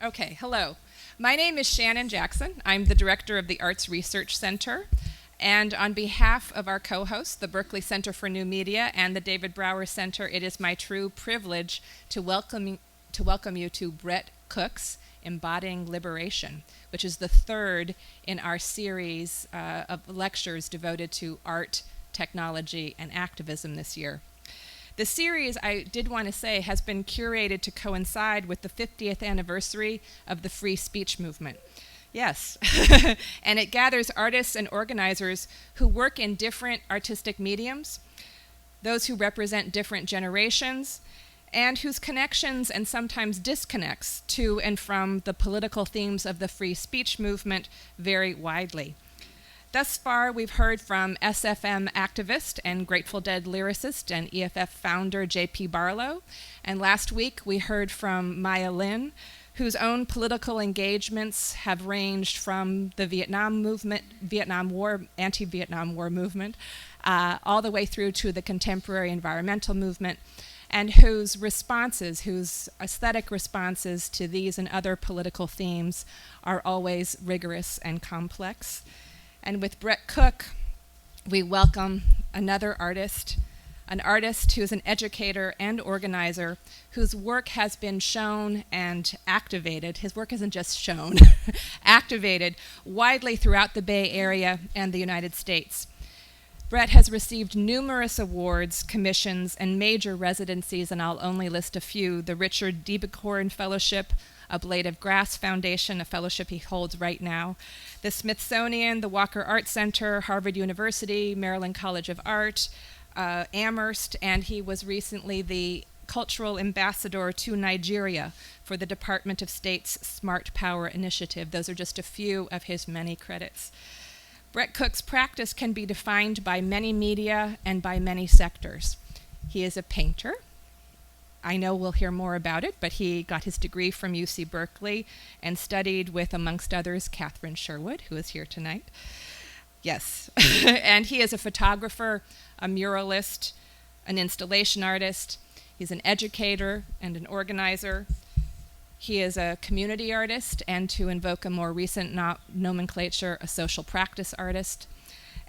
Okay, hello. My name is Shannon Jackson. I'm the director of the Arts Research Center. And on behalf of our co-hosts, the Berkeley Center for New Media and the David Brower Center, it is my true privilege to welcome you to Brett Cook's Embodying Liberation, which is the third in our series of lectures devoted to art, technology, and activism this year. The series, I did want to say, has been curated to coincide with the 50th anniversary of the free speech movement. Yes, and it gathers artists and organizers who work in different artistic mediums, those who represent different generations, and whose connections and sometimes disconnects to and from the political themes of the free speech movement vary widely. Thus far, we've heard from SFM activist and Grateful Dead lyricist and EFF founder J.P. Barlow, and last week we heard from Maya Lin, whose own political engagements have ranged from the Vietnam movement, anti-Vietnam War movement, all the way through to the contemporary environmental movement, and whose aesthetic responses to these and other political themes are always rigorous and complex. And with Brett Cook, we welcome another artist, an artist who is an educator and organizer whose work has been shown and activated. His work isn't just shown, activated widely throughout the Bay Area and the United States. Brett has received numerous awards, commissions, and major residencies, and I'll only list a few: the Richard Diebekorn Fellowship, a Blade of Grass Foundation, a fellowship he holds right now, the Smithsonian, the Walker Art Center, Harvard University, Maryland College of Art, Amherst, and he was recently the cultural ambassador to Nigeria for the Department of State's Smart Power Initiative. Those are just a few of his many credits. Brett Cook's practice can be defined by many media and by many sectors. He is a painter. I know we'll hear more about it, but he got his degree from UC Berkeley and studied with, amongst others, Catherine Sherwood, who is here tonight. Yes, and he is a photographer, a muralist, an installation artist. He's an educator and an organizer. He is a community artist, and to invoke a more recent nomenclature, a social practice artist.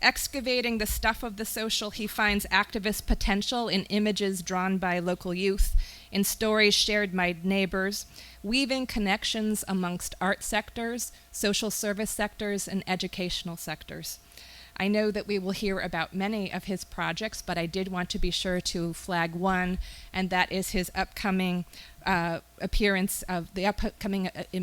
Excavating the stuff of the social, he finds activist potential in images drawn by local youth, in stories shared by neighbors, weaving connections amongst art sectors, social service sectors, and educational sectors. I know that we will hear about many of his projects, but I did want to be sure to flag one, and that is his upcoming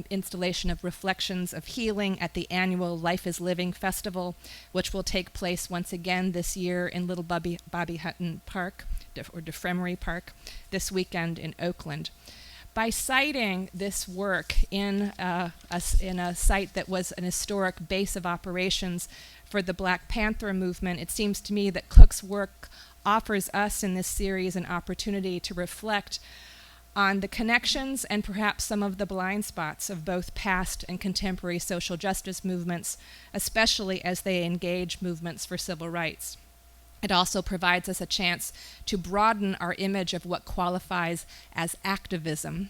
installation of Reflections of Healing at the annual Life is Living Festival, which will take place once again this year in Little Bobby Hutton Park, or DeFremery Park, this weekend in Oakland. By citing this work in a site that was an historic base of operations for the Black Panther movement, it seems to me that Cook's work offers us in this series an opportunity to reflect on the connections and perhaps some of the blind spots of both past and contemporary social justice movements, especially as they engage movements for civil rights. It also provides us a chance to broaden our image of what qualifies as activism,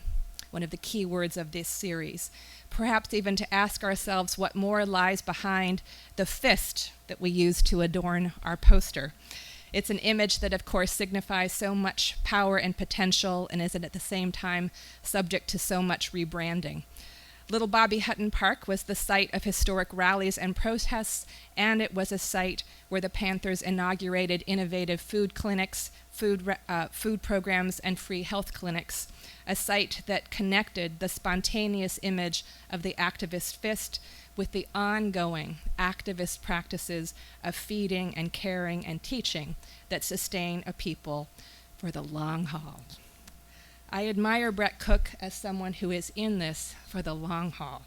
one of the key words of this series. Perhaps even to ask ourselves what more lies behind the fist that we use to adorn our poster. It's an image that, of course, signifies so much power and potential and is at the same time subject to so much rebranding. Little Bobby Hutton Park was the site of historic rallies and protests, and it was a site where the Panthers inaugurated innovative food clinics, food programs, and free health clinics, a site that connected the spontaneous image of the activist fist with the ongoing activist practices of feeding and caring and teaching that sustain a people for the long haul. I admire Brett Cook as someone who is in this for the long haul.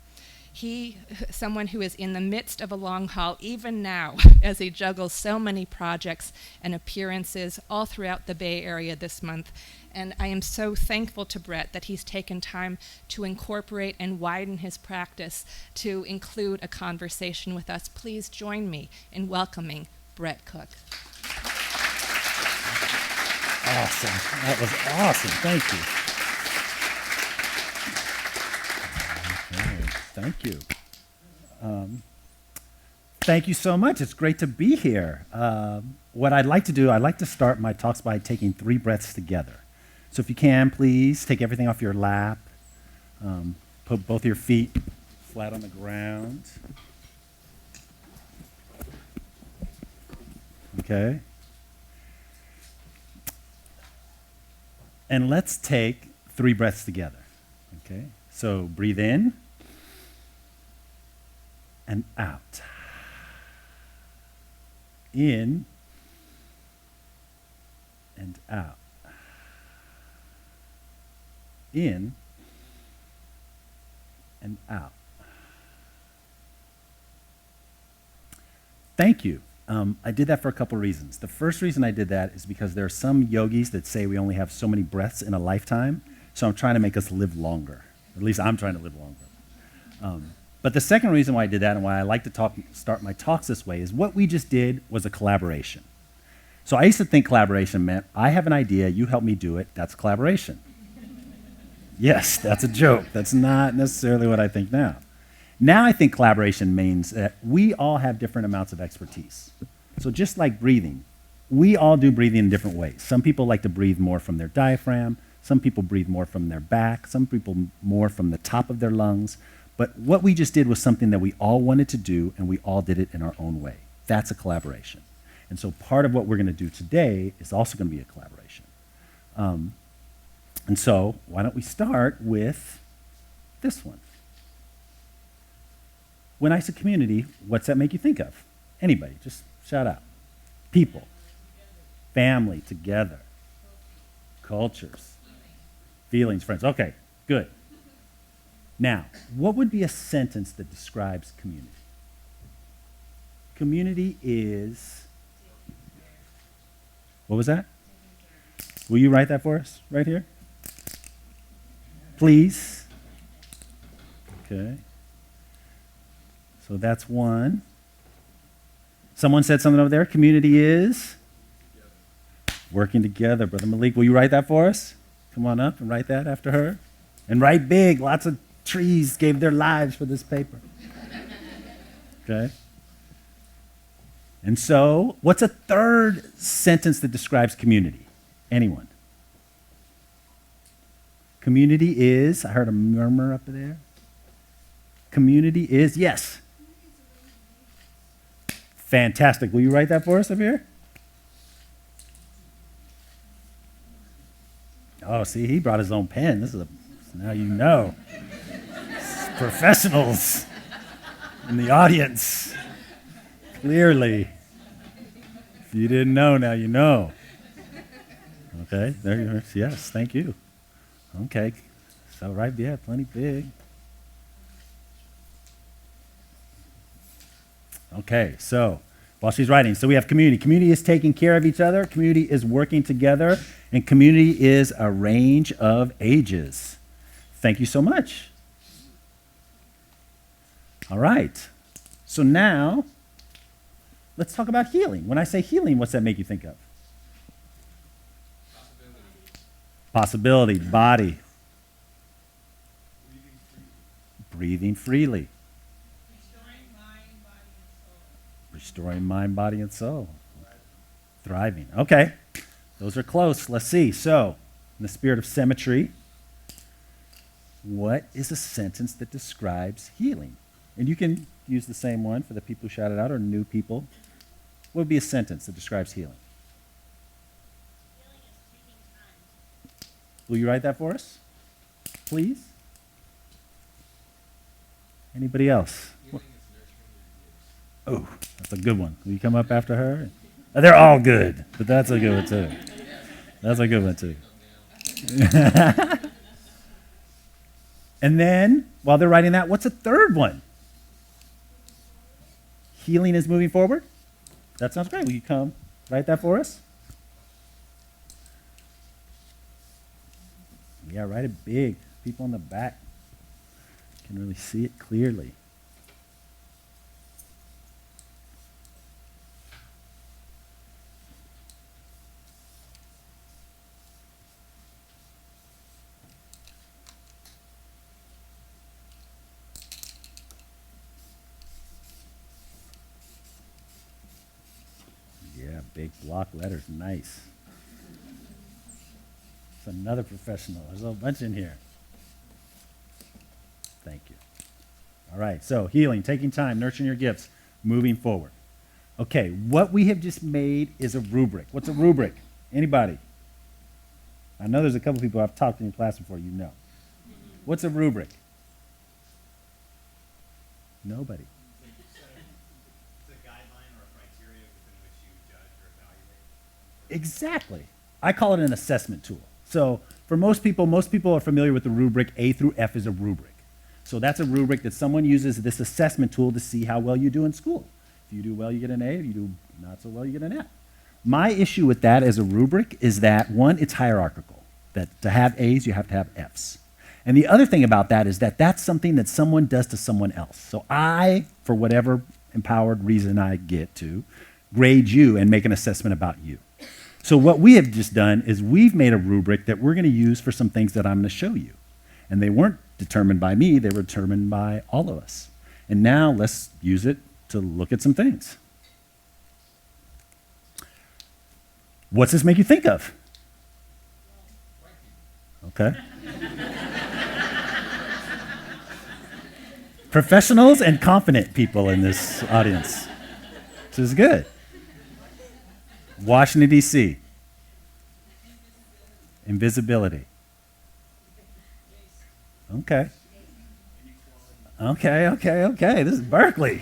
Someone who is in the midst of a long haul even now as he juggles so many projects and appearances all throughout the Bay Area this month. And I am so thankful to Brett that he's taken time to incorporate and widen his practice to include a conversation with us. Please join me in welcoming Brett Cook. Awesome. That was awesome. Thank you. Thank you. Thank you so much. It's great to be here. What I'd like to do, I'd like to start my talks by taking 3 breaths together. So if you can, please take everything off your lap. Put both your feet flat on the ground. Okay. And let's take 3 breaths together. Okay. So breathe in and out. In and out. In and out. Thank you. I did that for a couple reasons. The first reason I did that is because there are some yogis that say we only have so many breaths in a lifetime, so I'm trying to make us live longer. At least I'm trying to live longer. But the second reason why I did that and why I like to start my talks this way is what we just did was a collaboration. So I used to think collaboration meant I have an idea, you help me do it, that's collaboration. Yes, that's a joke. That's not necessarily what I think now. Now I think collaboration means that we all have different amounts of expertise. So just like breathing, we all do breathing in different ways. Some people like to breathe more from their diaphragm. Some people breathe more from their back. Some people more from the top of their lungs. But what we just did was something that we all wanted to do, and we all did it in our own way. That's a collaboration. And so part of what we're going to do today is also going to be a collaboration. And so why don't we start with this one? When I say community, what's that make you think of? Anybody, just shout out. People, family, together, cultures, feelings, friends. Okay, good. Now, what would be a sentence that describes community? Community is, what was that? Will you write that for us right here? Please. Okay. So that's one. Someone said something over there. Community is working together. Brother Malik, will you write that for us? Come on up and write that after her. And write big. Lots of trees gave their lives for this paper. Okay? And so, what's a third sentence that describes community? Anyone? Community is, I heard a murmur up there. Community is, yes. Fantastic. Will you write that for us up here? Oh, see, he brought his own pen. Now you know. Professionals in the audience. Clearly. If you didn't know, now you know. Okay, there you are. Yes, thank you. Okay, so right there, plenty big. Okay, so while she's writing, so we have community. Community is taking care of each other. Community is working together. And community is a range of ages. Thank you so much. All right. So now, let's talk about healing. When I say healing, what's that make you think of? Possibility, body. Breathing freely. Restoring mind, body, and soul. Thriving. Okay. Those are close. Let's see. So, in the spirit of symmetry, what is a sentence that describes healing? And you can use the same one for the people who shouted out or new people. What would be a sentence that describes healing? Healing is taking time. Will you write that for us? Please? Anybody else? Oh, that's a good one. Will you come up after her? They're all good, but that's a good one too. That's a good one too. And then, while they're writing that, what's a third one? Healing is moving forward? That sounds great. Will you come write that for us? Yeah, write it big. People in the back can really see it clearly. Big block letters, nice. It's another professional. There's a whole bunch in here. Thank you. All right, so healing, taking time, nurturing your gifts, moving forward. Okay, what we have just made is a rubric. What's a rubric? Anybody? I know there's a couple people I've talked in your class before, you know. What's a rubric? Nobody. It's a guideline or a criteria within which you judge or evaluate. Exactly. I call it an assessment tool. So for most people are familiar with the rubric. A through F is a rubric. So that's a rubric that someone uses this assessment tool to see how well you do in school. If you do well, you get an A. If you do not so well, you get an F. My issue with that as a rubric is that, one, it's hierarchical. That to have A's, you have to have F's. And the other thing about that is that that's something that someone does to someone else. So I, for whatever empowered reason I get to, grade you and make an assessment about you. So what we have just done is we've made a rubric that we're going to use for some things that I'm going to show you. And they weren't determined by me, they were determined by all of us. And now let's use it to look at some things. What's this make you think of? Okay. Professionals and confident people in this audience. This is good. Washington, D.C. Invisibility. Okay. Okay. This is Berkeley.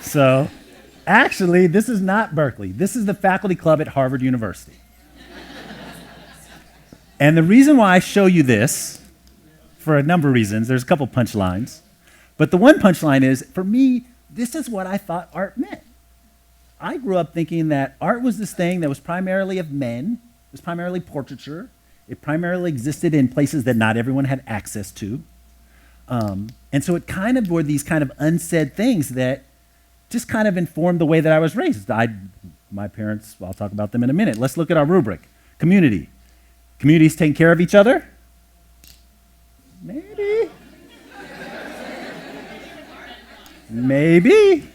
So, actually, this is not Berkeley. This is the faculty club at Harvard University. And the reason why I show you this, for a number of reasons, there's a couple punchlines, but the one punchline is, for me, this is what I thought art meant. I grew up thinking that art was this thing that was primarily of men, it was primarily portraiture, it primarily existed in places that not everyone had access to. And so it kind of were these kind of unsaid things that just kind of informed the way that I was raised. My parents, I'll talk about them in a minute. Let's look at our rubric. Community. Communities taking care of each other? Maybe. Maybe.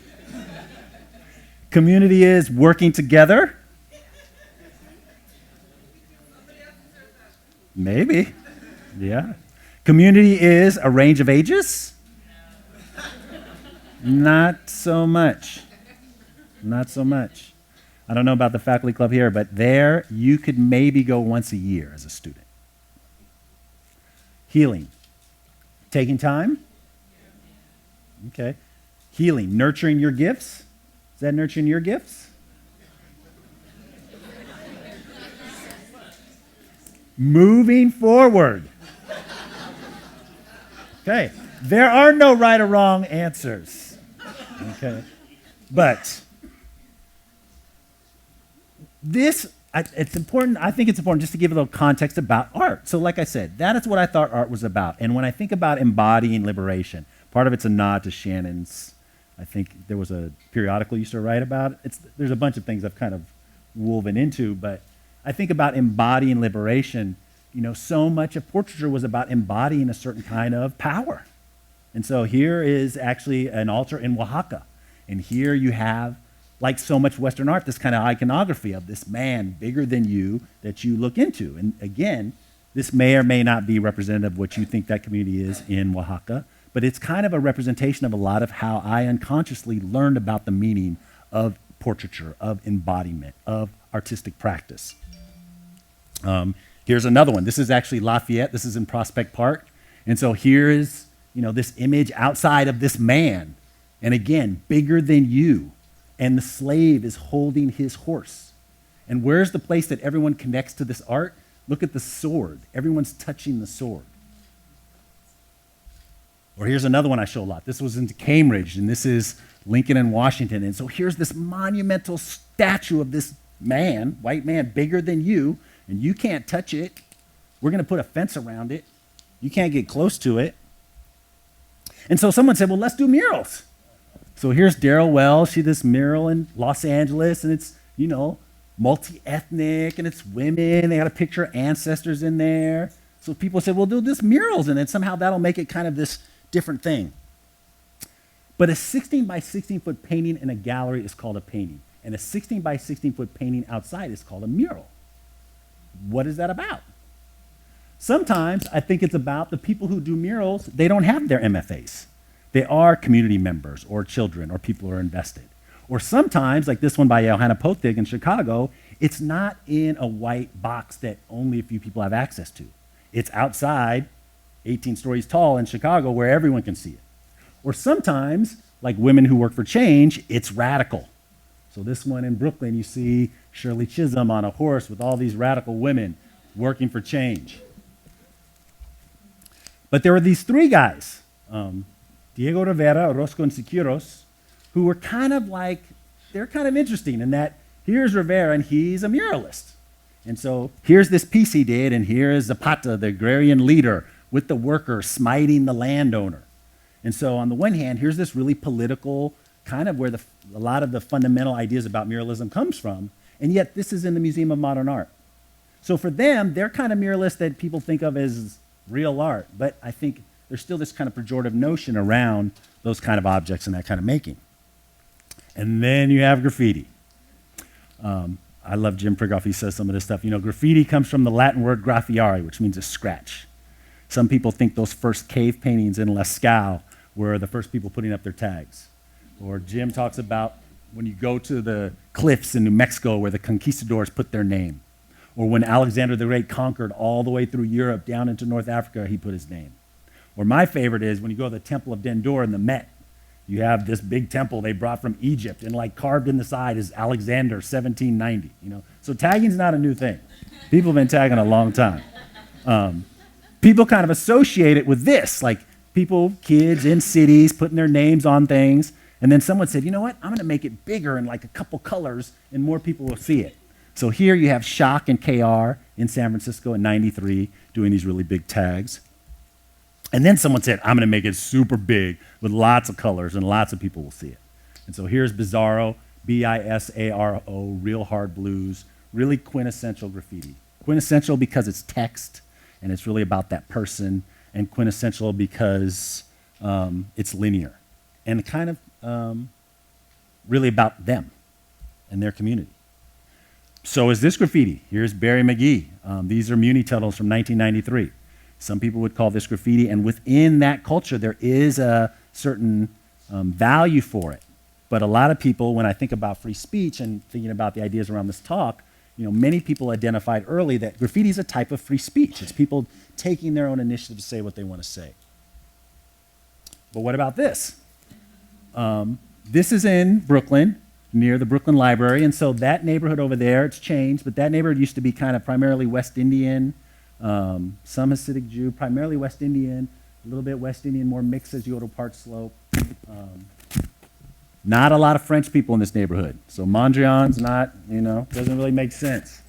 Community is working together? Maybe. Yeah. Community is a range of ages? Not so much. Not so much. I don't know about the faculty club here, but there you could maybe go once a year as a student. Healing. Taking time? Okay. Healing. Nurturing your gifts? Is that nurturing your gifts? Moving forward. Okay. There are no right or wrong answers. Okay. But it's important, I think it's important just to give a little context about art. So like I said, that is what I thought art was about. And when I think about embodying liberation, part of it's a nod to Shannon's, I think there was a periodical you used to write about. There's a bunch of things I've kind of woven into, but I think about embodying liberation. You know, so much of portraiture was about embodying a certain kind of power. And so here is actually an altar in Oaxaca. And here you have, like so much Western art, this kind of iconography of this man bigger than you that you look into. And again, this may or may not be representative of what you think that community is in Oaxaca, but it's kind of a representation of a lot of how I unconsciously learned about the meaning of portraiture, of embodiment, of artistic practice. Here's another one. This is actually Lafayette. This is in Prospect Park. And so here is, this image outside of this man. And again, bigger than you. And the slave is holding his horse. And where's the place that everyone connects to this art? Look at the sword. Everyone's touching the sword. Or here's another one I show a lot. This was in Cambridge, and this is Lincoln and Washington. And so here's this monumental statue of this man, white man, bigger than you, and you can't touch it. We're going to put a fence around it. You can't get close to it. And so someone said, well, let's do murals. So here's Darrell Wells. She did this mural in Los Angeles, and it's, multi-ethnic, and it's women. They got a picture of ancestors in there. So people said, well, do this murals, and then somehow that'll make it kind of this different thing. But a 16 by 16 foot painting in a gallery is called a painting. And a 16 by 16 foot painting outside is called a mural. What is that about? Sometimes I think it's about the people who do murals, they don't have their MFAs. They are community members or children or people who are invested. Or sometimes, like this one by Johanna Pothig in Chicago, it's not in a white box that only a few people have access to. It's outside, 18 stories tall in Chicago where everyone can see it. Or sometimes, like Women Who Work for Change, it's radical. So this one in Brooklyn, you see Shirley Chisholm on a horse with all these radical women working for change. But there were these three guys, Diego Rivera, Orozco, and Siqueiros, who were kind of like, they're kind of interesting in that here's Rivera and he's a muralist. And so here's this piece he did, and here is Zapata, the agrarian leader, with the worker smiting the landowner. And so on the one hand, here's this really political, kind of where a lot of the fundamental ideas about muralism comes from, and yet this is in the Museum of Modern Art. So for them, they're kind of muralists that people think of as real art, but I think there's still this kind of pejorative notion around those kind of objects and that kind of making. And then you have graffiti. I love Jim Pragathi says some of this stuff. You know, graffiti comes from the Latin word graffiare, which means a scratch. Some people think those first cave paintings in Lascaux were the first people putting up their tags. Or Jim talks about when you go to the cliffs in New Mexico where the conquistadors put their name. Or when Alexander the Great conquered all the way through Europe down into North Africa, he put his name. Or my favorite is when you go to the Temple of Dendur in the Met, you have this big temple they brought from Egypt, and like carved in the side is Alexander 1790. You know, so tagging's not a new thing. People have been tagging a long time. People kind of associate it with this, like people, kids in cities putting their names on things, and then someone said, you know what, I'm going to make it bigger in like a couple colors, and more people will see it. So here you have Shock and KR in San Francisco in '93 doing these really big tags. And then someone said, I'm going to make it super big with lots of colors and lots of people will see it. And so here's Bizarro, B-I-S-A-R-O, real hard blues, really quintessential graffiti. Quintessential because it's text and it's really about that person, and quintessential because it's linear and kind of really about them and their community. So is this graffiti. Here's Barry McGee. These are Muni tunnels from 1993. Some people would call this graffiti, and within that culture, there is a certain value for it. But a lot of people, when I think about free speech and thinking about the ideas around this talk, you know, many people identified early that graffiti is a type of free speech. It's people taking their own initiative to say what they want to say. But what about this? This is in Brooklyn, near the Brooklyn Library, and so that neighborhood over there, it's changed, but that neighborhood used to be kind of primarily West Indian, some Hasidic Jew, primarily West Indian, a little bit West Indian, more mixed as you go to Park Slope. Not a lot of French people in this neighborhood. So Mondrian's not, you know, doesn't really make sense.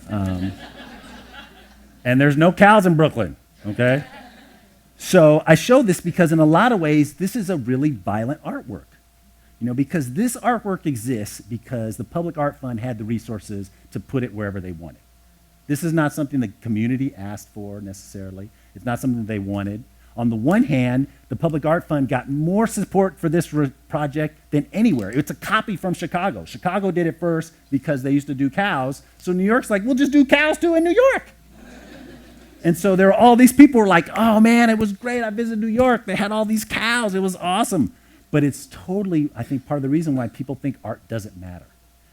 And there's no cows in Brooklyn, okay? So I show this because in a lot of ways, this is a really violent artwork. You know, because this artwork exists because the Public Art Fund had the resources to put it wherever they wanted. This is not something the community asked for necessarily. It's not something they wanted. On the one hand, the Public Art Fund got more support for this project than anywhere. It's a copy from Chicago. Chicago did it first because they used to do cows. So New York's like, we'll just do cows too in New York. And so there were all these people who were like, oh man, it was great. I visited New York. They had all these cows. It was awesome. But it's totally, I think, part of the reason why people think art doesn't matter.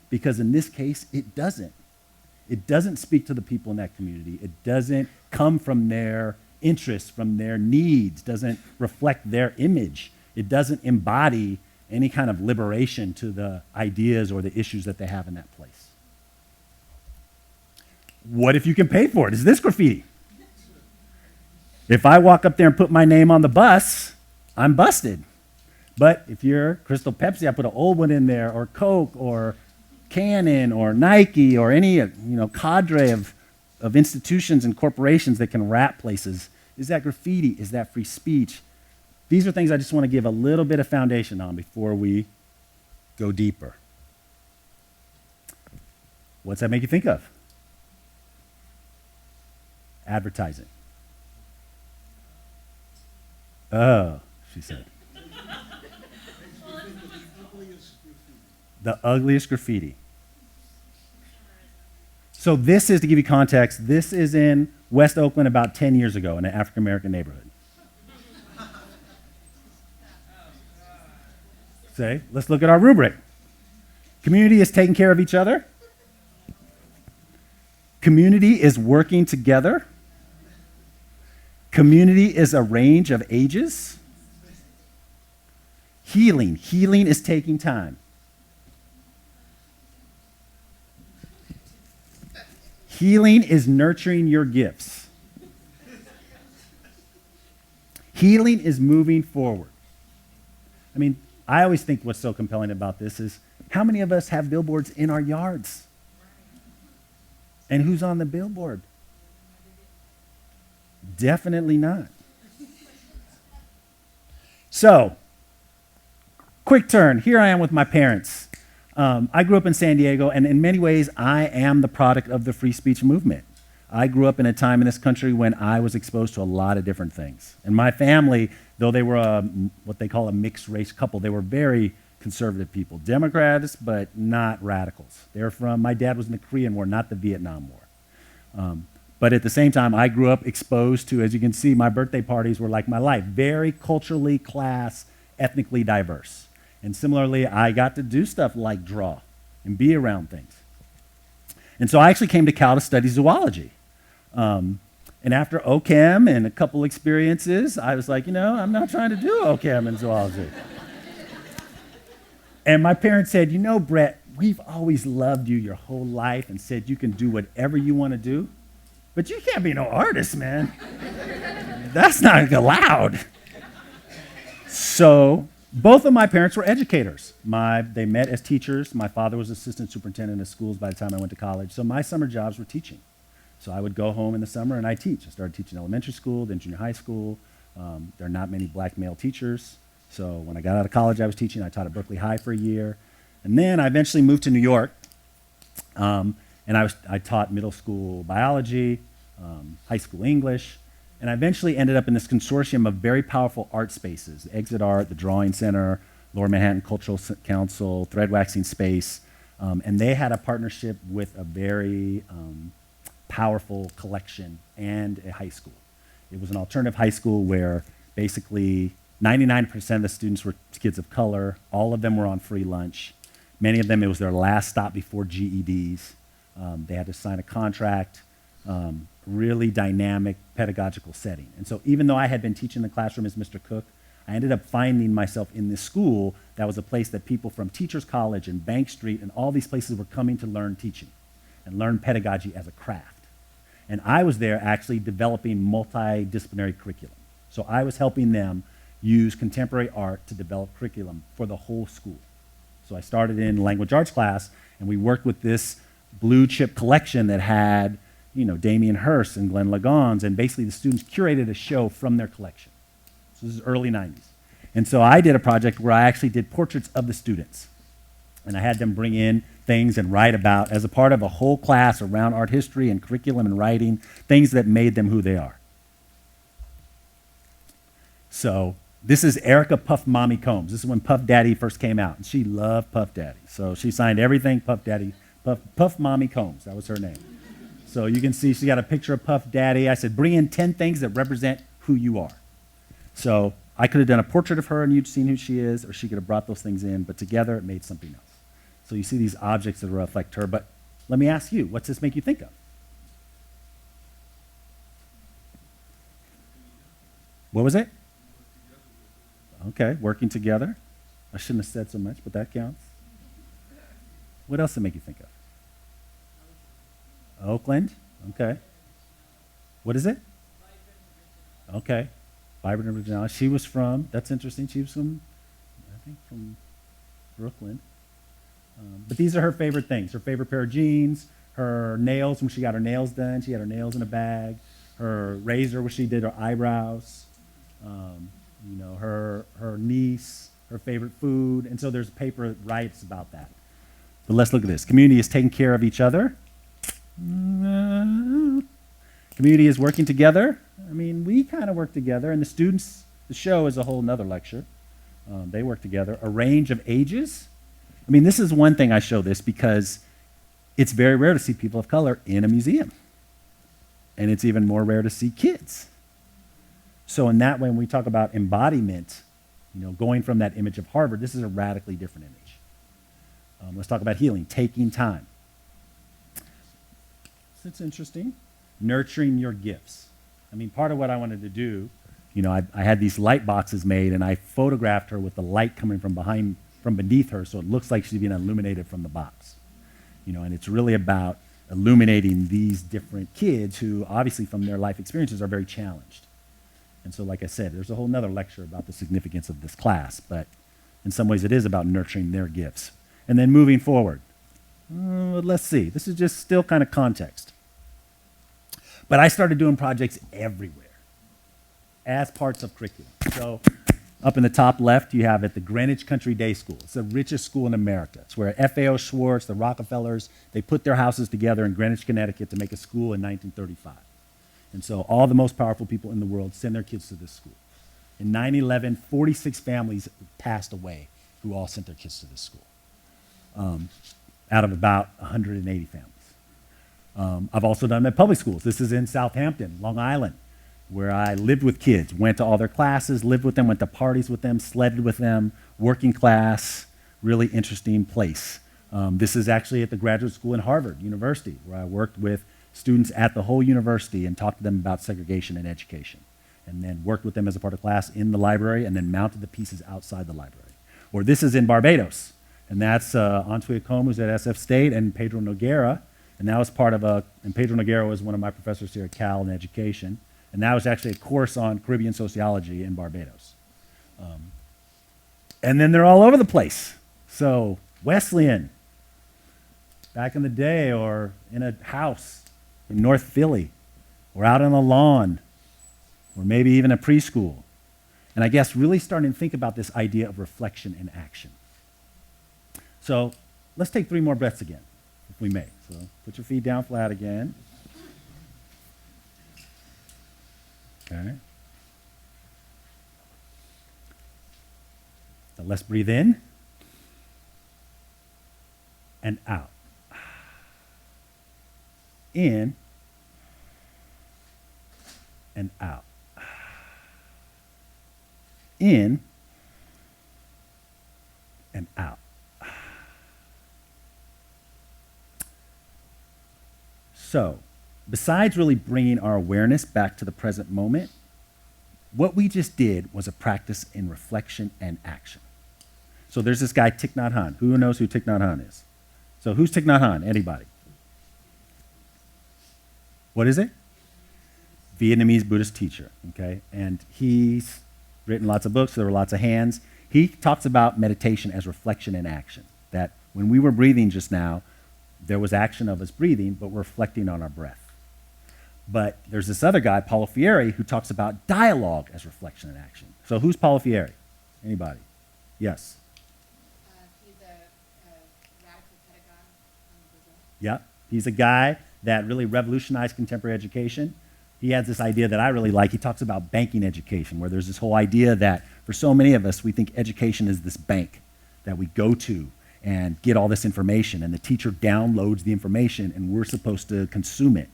Because in this case, it doesn't. It doesn't speak to the people in that community. It doesn't come from their interests, from their needs, doesn't reflect their image. It doesn't embody any kind of liberation to the ideas or the issues that they have in that place. What if you can pay for it? Is this graffiti? If I walk up there and put my name on the bus, I'm busted. But if you're Crystal Pepsi, I put an old one in there, or Coke, or Canon, or Nike, or any cadre of institutions and corporations that can wrap places. Is that graffiti? Is that free speech? These are things I just want to give a little bit of foundation on before we go deeper. What's that make you think of? Advertising. Oh, she said. The ugliest graffiti. So this is, to give you context, this is in West Oakland about 10 years ago in an African-American neighborhood. Say, let's look at our rubric. Community is taking care of each other. Community is working together. Community is a range of ages. Healing. Healing is taking time. Healing is nurturing your gifts. Healing is moving forward. I mean, I always think what's so compelling about this is how many of us have billboards in our yards? And who's on the billboard? Definitely not. So, quick turn. Here I am with my parents. I grew up in San Diego, and in many ways, I am the product of the free speech movement. I grew up in a time in this country when I was exposed to a lot of different things. And my family, though they were what they call a mixed race couple, they were very conservative people. Democrats, but not radicals. They were from, my dad was in the Korean War, not the Vietnam War. But at the same time, I grew up exposed to, as you can see, my birthday parties were like my life. Very culturally, class, ethnically diverse. And similarly, I got to do stuff like draw and be around things. And so I actually came to Cal to study zoology. And after OChem and a couple experiences, I was like, I'm not trying to do OChem in zoology. And my parents said, Brett, we've always loved you your whole life and said you can do whatever you want to do, but you can't be no artist, man. That's not allowed. So both of my parents were educators. They met as teachers. My father was assistant superintendent of schools by the time I went to college. So my summer jobs were teaching. So I would go home in the summer and I teach. I started teaching elementary school, then junior high school. There are not many black male teachers. So when I got out of college, I was teaching. I taught at Berkeley High for a year. And then I eventually moved to New York. And I taught middle school biology, high school English. And I eventually ended up in this consortium of very powerful art spaces, the Exit Art, the Drawing Center, Lower Manhattan Cultural Council, Thread Waxing Space. And they had a partnership with a very powerful collection and a high school. It was an alternative high school where basically 99% of the students were kids of color. All of them were on free lunch. Many of them, it was their last stop before GEDs. They had to sign a contract. Really dynamic pedagogical setting. And so even though I had been teaching in the classroom as Mr. Cook, I ended up finding myself in this school that was a place that people from Teachers College and Bank Street and all these places were coming to learn teaching and learn pedagogy as a craft. And I was there actually developing multidisciplinary curriculum. So I was helping them use contemporary art to develop curriculum for the whole school. So I started in language arts class, and we worked with this blue chip collection that had Damien Hirst and Glenn Lagans, and basically the students curated a show from their collection. So this is early 90s. And so I did a project where I actually did portraits of the students. And I had them bring in things and write about, as a part of a whole class around art history and curriculum and writing, things that made them who they are. So this is Erica Puff Mommy Combs. This is when Puff Daddy first came out. And she loved Puff Daddy. So she signed everything Puff Daddy, Puff Mommy Combs. That was her name. So you can see she got a picture of Puff Daddy. I said, bring in 10 things that represent who you are. So I could have done a portrait of her and you'd seen who she is, or she could have brought those things in, but together it made something else. So you see these objects that reflect her, but let me ask you, what's this make you think of? What was it? Okay, working together. I shouldn't have said so much, but that counts. What else did it make you think of? Oakland, okay. What is it? Okay, vibrant originality. She was from, that's interesting, she was from, I think from Brooklyn. But these are her favorite things. Her favorite pair of jeans, her nails, when she got her nails done, she had her nails in a bag, her razor where she did her eyebrows, her niece, her favorite food, and so there's a paper that writes about that. But let's look at this. Community is taking care of each other. Community is working together. I mean, we kind of work together, and the students, the show is a whole nother lecture. They work together. A range of ages. I mean, this is one thing I show this because it's very rare to see people of color in a museum. And it's even more rare to see kids. So in that way, when we talk about embodiment, going from that image of Harvard, this is a radically different image. Let's talk about healing, taking time. So it's interesting. Nurturing your gifts. I mean, part of what I wanted to do, I had these light boxes made, and I photographed her with the light coming from beneath her, so it looks like she's being illuminated from the box. And it's really about illuminating these different kids who, obviously, from their life experiences, are very challenged. And so, like I said, there's a whole nother lecture about the significance of this class, but in some ways it is about nurturing their gifts. And then moving forward, let's see. This is just still kind of context. But I started doing projects everywhere as parts of curriculum. So up in the top left, you have at the Greenwich Country Day School. It's the richest school in America. It's where F.A.O. Schwartz, the Rockefellers, they put their houses together in Greenwich, Connecticut to make a school in 1935. And so all the most powerful people in the world send their kids to this school. In 9/11, 46 families passed away who all sent their kids to this school, out of about 180 families. I've also done them at public schools. This is in Southampton, Long Island, where I lived with kids, went to all their classes, lived with them, went to parties with them, sledded with them, working class, really interesting place. This is actually at the graduate school in Harvard University, where I worked with students at the whole university and talked to them about segregation and education, and then worked with them as a part of class in the library, and then mounted the pieces outside the library. Or this is in Barbados, and that's Antwi Acombe, who's at SF State, and Pedro Noguera, and that was part of and Pedro Noguera was one of my professors here at Cal in education, and that was actually a course on Caribbean sociology in Barbados. And then they're all over the place. So Wesleyan, back in the day, or in a house in North Philly, or out on a lawn, or maybe even a preschool. And I guess really starting to think about this idea of reflection and action. So let's take 3 more breaths again, if we may. So put your feet down flat again. Okay. So let's breathe in and out. In and out. In and out. So, besides really bringing our awareness back to the present moment, what we just did was a practice in reflection and action. So there's this guy, Thich Nhat Hanh. Who knows who Thich Nhat Hanh is? So who's Thich Nhat Hanh? Anybody? What is it? Vietnamese Buddhist teacher, okay? And he's written lots of books. There were lots of hands. He talks about meditation as reflection and action, that when we were breathing just now, there was action of us breathing, but we're reflecting on our breath. But there's this other guy, Paulo Freire, who talks about dialogue as reflection and action. So who's Paulo Freire? Anybody? Yes? He's a radical pedagogue in Brazil. Yeah. He's a guy that really revolutionized contemporary education. He has this idea that I really like. He talks about banking education, where there's this whole idea that for so many of us, we think education is this bank that we go to and get all this information, and the teacher downloads the information, and we're supposed to consume it.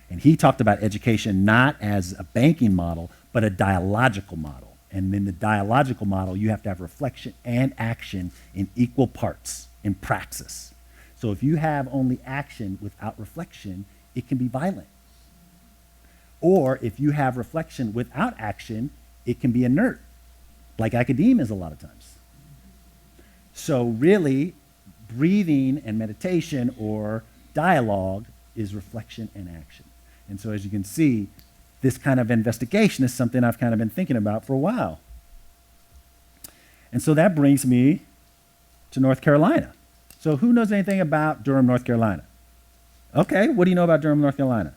And he talked about education not as a banking model, but a dialogical model. And in the dialogical model, you have to have reflection and action in equal parts, in praxis. So if you have only action without reflection, it can be violent. Or if you have reflection without action, it can be inert, like academia is a lot of times. So really, breathing and meditation or dialogue is reflection and action. And so as you can see, this kind of investigation is something I've kind of been thinking about for a while. And so that brings me to North Carolina. So who knows anything about Durham, North Carolina? Okay, what do you know about Durham, North Carolina?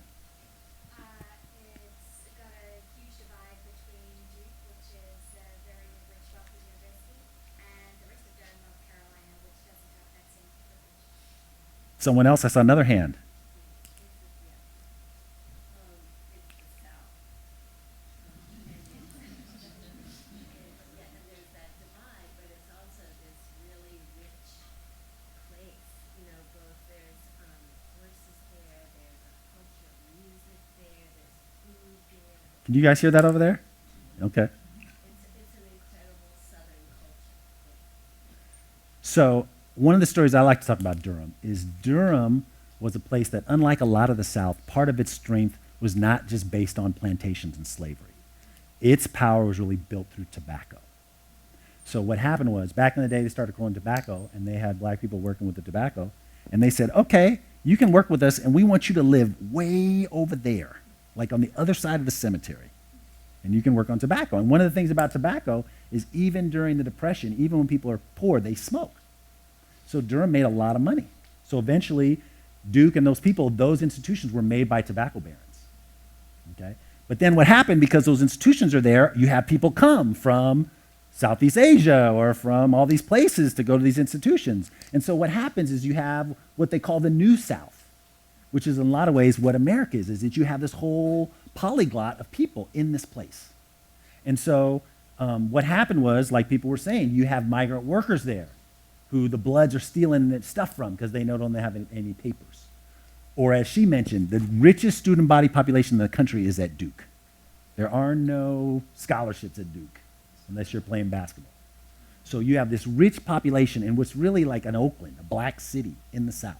It's got a huge divide between Duke, which is a very rich, wealthy university, and the rest of Durham, North Carolina, which doesn't have that same privilege. Someone else, I saw another hand. Can you guys hear that over there? Okay. It's an incredible Southern culture. So one of the stories I like to talk about Durham is Durham was a place that, unlike a lot of the South, part of its strength was not just based on plantations and slavery. Its power was really built through tobacco. So what happened was, back in the day, they started growing tobacco, and they had black people working with the tobacco, and they said, okay, you can work with us, and we want you to live way over there, like on the other side of the cemetery, and you can work on tobacco. And one of the things about tobacco is even during the Depression, even when people are poor, they smoke. So Durham made a lot of money. So eventually, Duke and those people, those institutions were made by tobacco barons. Okay? But then what happened, because those institutions are there, you have people come from Southeast Asia or from all these places to go to these institutions. And so what happens is you have what they call the New South, which is in a lot of ways what America is that you have this whole polyglot of people in this place. And so what happened was, like people were saying, you have migrant workers there who the Bloods are stealing the stuff from because they don't have any papers. Or as she mentioned, the richest student body population in the country is at Duke. There are no scholarships at Duke unless you're playing basketball. So you have this rich population in what's really like an Oakland, a black city in the South.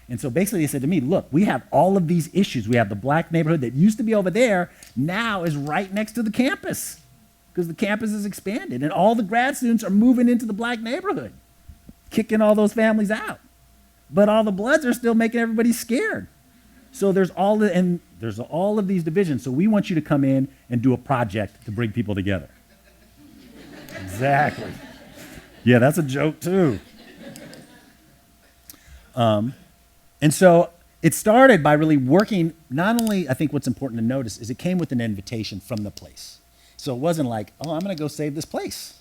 And so basically they said to me, look, we have all of these issues. We have the black neighborhood that used to be over there, now is right next to the campus because the campus is expanded and all the grad students are moving into the black neighborhood, kicking all those families out. But all the Bloods are still making everybody scared. So there's all of these divisions. So we want you to come in and do a project to bring people together. Exactly. Yeah, that's a joke too. And so it started by really working, not only, I think what's important to notice is it came with an invitation from the place. So it wasn't like, oh, I'm going to go save this place.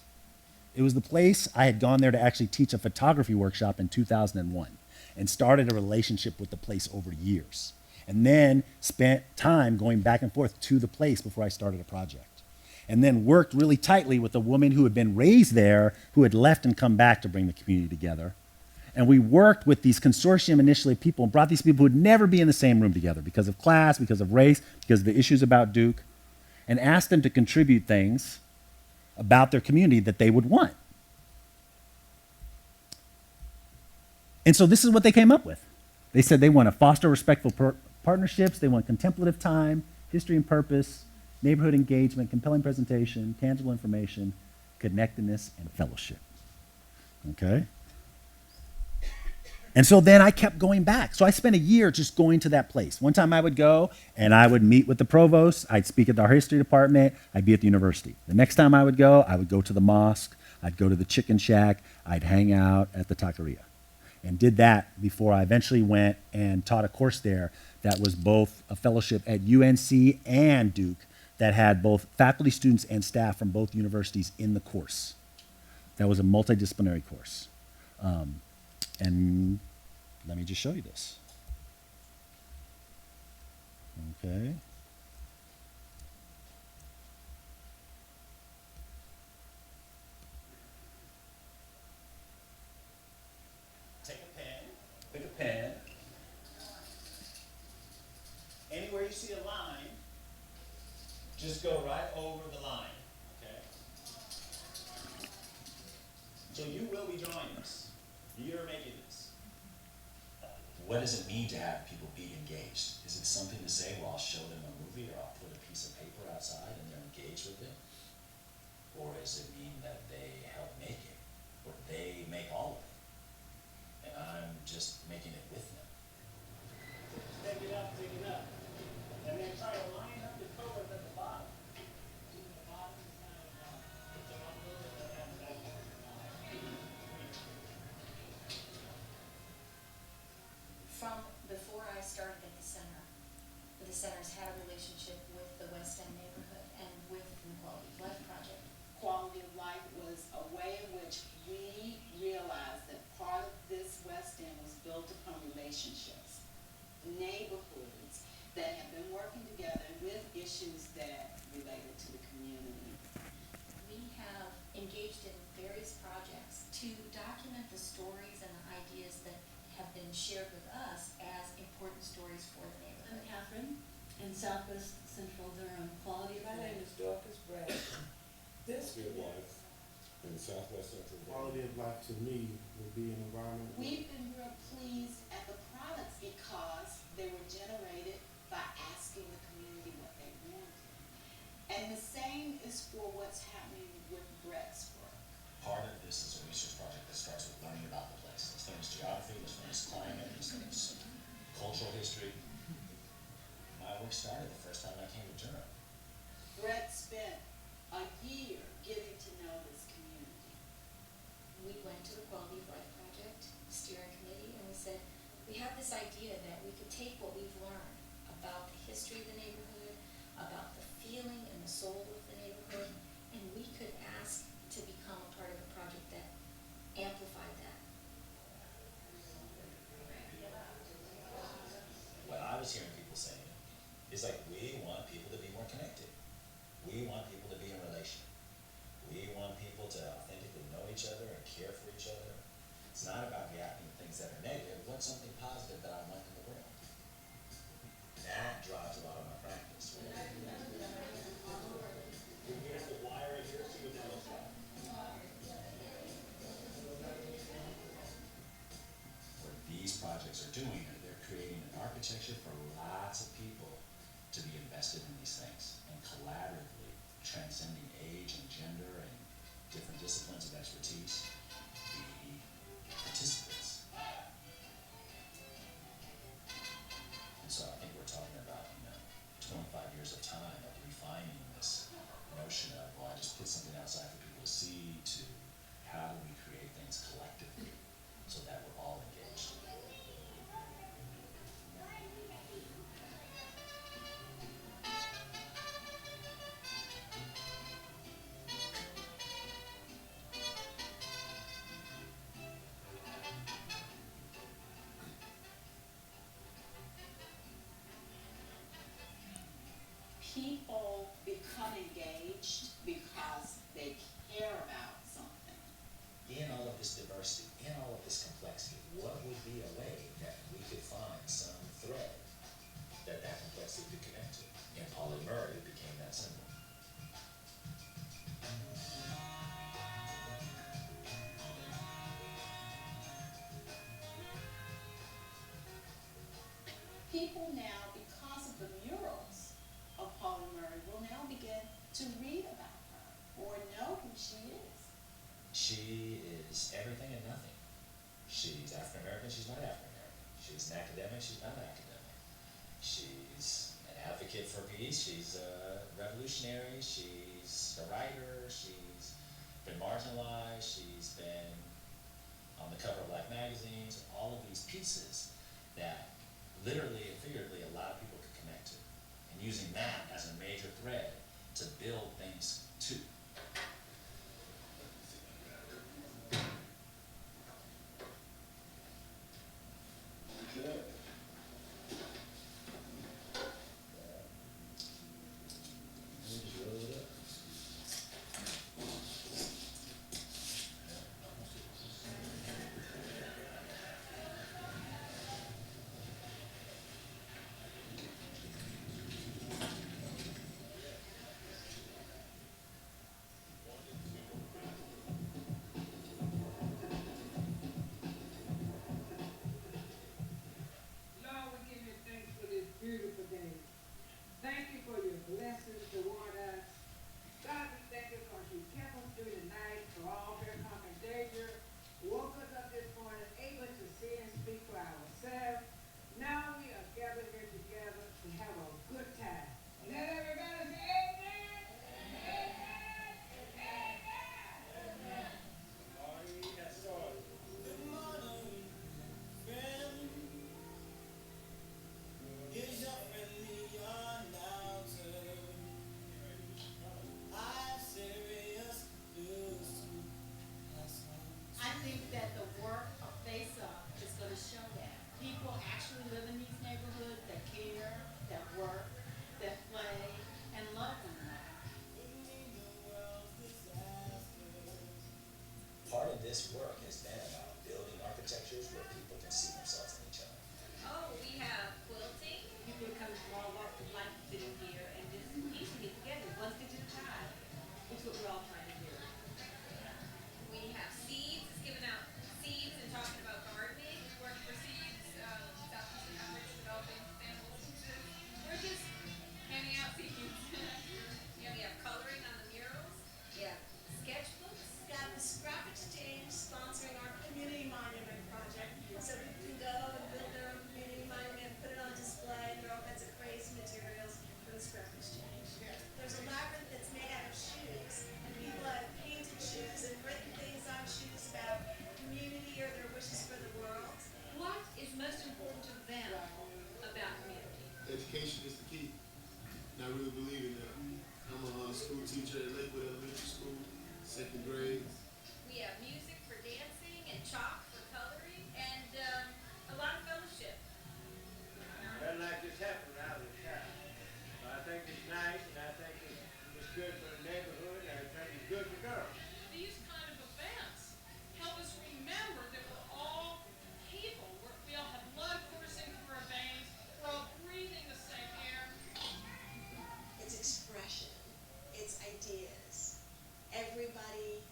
It was the place. I had gone there to actually teach a photography workshop in 2001 and started a relationship with the place over years. And then spent time going back and forth to the place before I started a project. And then worked really tightly with a woman who had been raised there, who had left and come back to bring the community together. And we worked with these consortium initially people and brought these people who would never be in the same room together because of class, because of race, because of the issues about Duke, and asked them to contribute things about their community that they would want. And so this is what they came up with. They said they want to foster respectful partnerships, they want contemplative time, history and purpose, neighborhood engagement, compelling presentation, tangible information, connectedness, and fellowship. Okay? And so then I kept going back. So I spent a year just going to that place. One time I would go and I would meet with the provost. I'd speak at our history department. I'd be at the university. The next time I would go to the mosque. I'd go to the chicken shack. I'd hang out at the taqueria. And did that before I eventually went and taught a course there that was both a fellowship at UNC and Duke that had both faculty, students, and staff from both universities in the course. That was a multidisciplinary course. And let me just show you this. Okay. Take a pen, pick a pen. Anywhere you see a line, just go right over the line, okay? So you will be drawing this. You're making this. What does it mean to have people be engaged? Is it something to say, well, I'll show them a movie or I'll put a piece of paper outside and they're engaged with it? Or does it mean that they help make it? Or they make all of it? And I'm just making it with them. Take it up. And then try to line up the colors at the bottom. From before I started at the center's had a relationship with the West End neighborhood and with the Quality of Life Project. Quality of life was a way in which we realized that part of this West End was built upon relationships, neighborhoods that have been working together with issues that related to the community. We have engaged in various projects to document the stories and the ideas that have been shared with us as important stories for the I'm neighborhood. Catherine. in southwest central Durham. Quality of My name life. is Dorcas Brad. This Quality of life in southwest central Quality of life to me would be an environment. We've been real pleased at the products because they were generated by asking the community what they wanted. And the same is for what's happening with Brett's work. Part of this is a research project that starts with learning about the place. Let's learn its geography, let's learn its climate, let's learn its cultural history. My work started the first time I came to Durham. Brett spent a year getting to know this community. We went to the Quality of Life Project steering committee and we said, we have this idea that we could take what we've learned about the history of the neighborhood, about the feeling and the soul of the neighborhood, and we could ask to become a part of a project that amplified that. What I was hearing people saying is like, we want people to be more connected. We want people to be in relation. We want people to authentically know each other and care for each other. It's not about reacting to things that are negative. What's something positive that I want in the world? That drives a lot of my practice. Here's the wire right here, see what that looks like. What these projects are doing is they're creating an architecture for lots of people to be invested in these things and collaboratively transcending age and gender and different disciplines of expertise, be participants. And so I think we're talking about, 25 years of time of refining this notion of, well, I just put something outside for people to see, to how do we create things collectively so that we're all engaged. People become engaged because they care about something. In all of this diversity, in all of this complexity, what would be a way that we could find some thread that complexity could connect to? And Paul and Murray became that symbol. People now, because of the murals of Paula Murray, will now begin to read about her or know who she is. She is everything and nothing. She's African American, she's not African American. She's an academic, she's not an academic. She's an advocate for peace, she's a revolutionary, she's a writer, she's been marginalized, she's been on the cover of Black magazines, all of these pieces that literally and figuratively a lot of people could connect to. And using that as a major thread to build things to. This work has been about building architectures where people can see themselves in each other. Oh, we have quilting. You become more like education is the key. And I really believe in that. I'm a school teacher at Lakewood Elementary School, second grade. We have music for dancing and chalk for coloring and a lot of fellowship. Nothing like this happened when I was a child. So I think it's nice, and I think it's good for the neighborhood, and I think it's good for Durham. These kind of events help us remember that we're all people. We all have blood coursing through our veins. We're all breathing the same air. It's expression. It's ideas. Everybody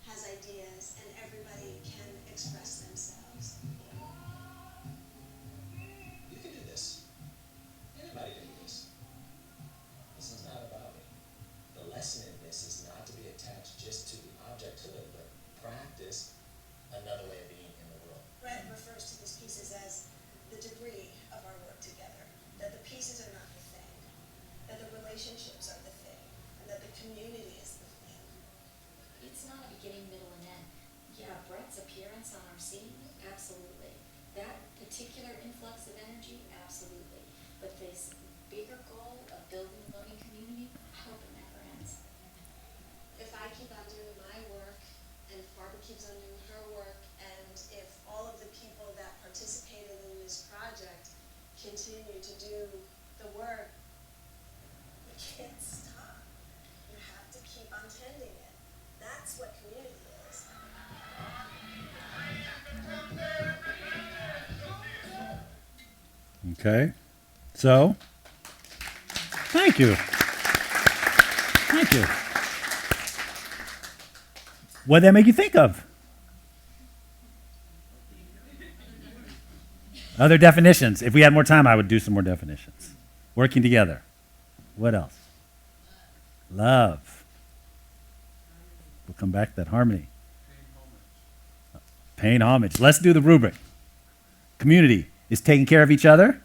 has ideas, and everybody can express themselves. You can do this. Anybody can do this. This is not about me. The lesson in this is not to be attached just to the objecthood, but practice another way of being in the world. Brett refers to these pieces as the debris of our work together, that the pieces are not the thing, that the relationships are the thing, and that the community is the thing. It's not a beginning, middle, and end. Yeah, Brett's appearance on our scene, absolutely. That particular influx of energy, absolutely. But this bigger goal of building a loving community, I hope it never ends. If I keep on doing my work, and Barbara keeps on doing her work, and if all of the people that participated in this project continue to do the work, you can't stop. You have to keep on tending it. That's what community is. Okay. So, thank you. Thank you. What did that make you think of? Other definitions. If we had more time, I would do some more definitions. Working together. What else? Love. We'll come back to that harmony. Paying homage. Let's do the rubric. Community is taking care of each other.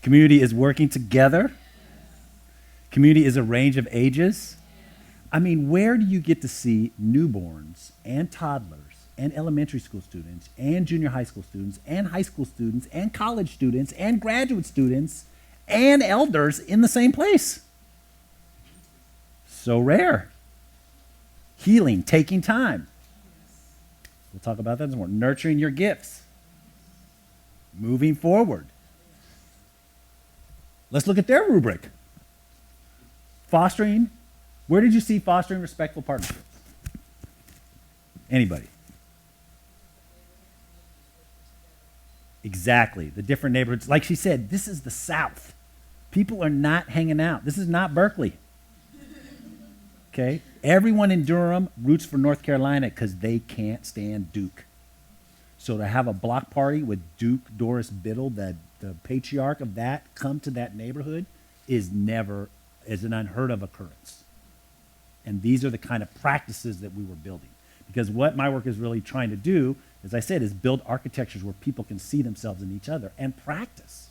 Community is working together. Community is a range of ages. I mean, where do you get to see newborns and toddlers and elementary school students and junior high school students and high school students and college students and graduate students and elders in the same place? So rare. Healing, taking time. We'll talk about that some more. Nurturing your gifts. Moving forward. Let's look at their rubric. Fostering. Where did you see fostering respectful partnerships? Anybody? Exactly. The different neighborhoods. Like she said, this is the South. People are not hanging out. This is not Berkeley. Okay? Everyone in Durham roots for North Carolina because they can't stand Duke. So to have a block party with Duke Doris Biddle, the patriarch of that, come to that neighborhood is an unheard of occurrence. And these are the kind of practices that we were building. Because what my work is really trying to do, as I said, is build architectures where people can see themselves in each other and practice.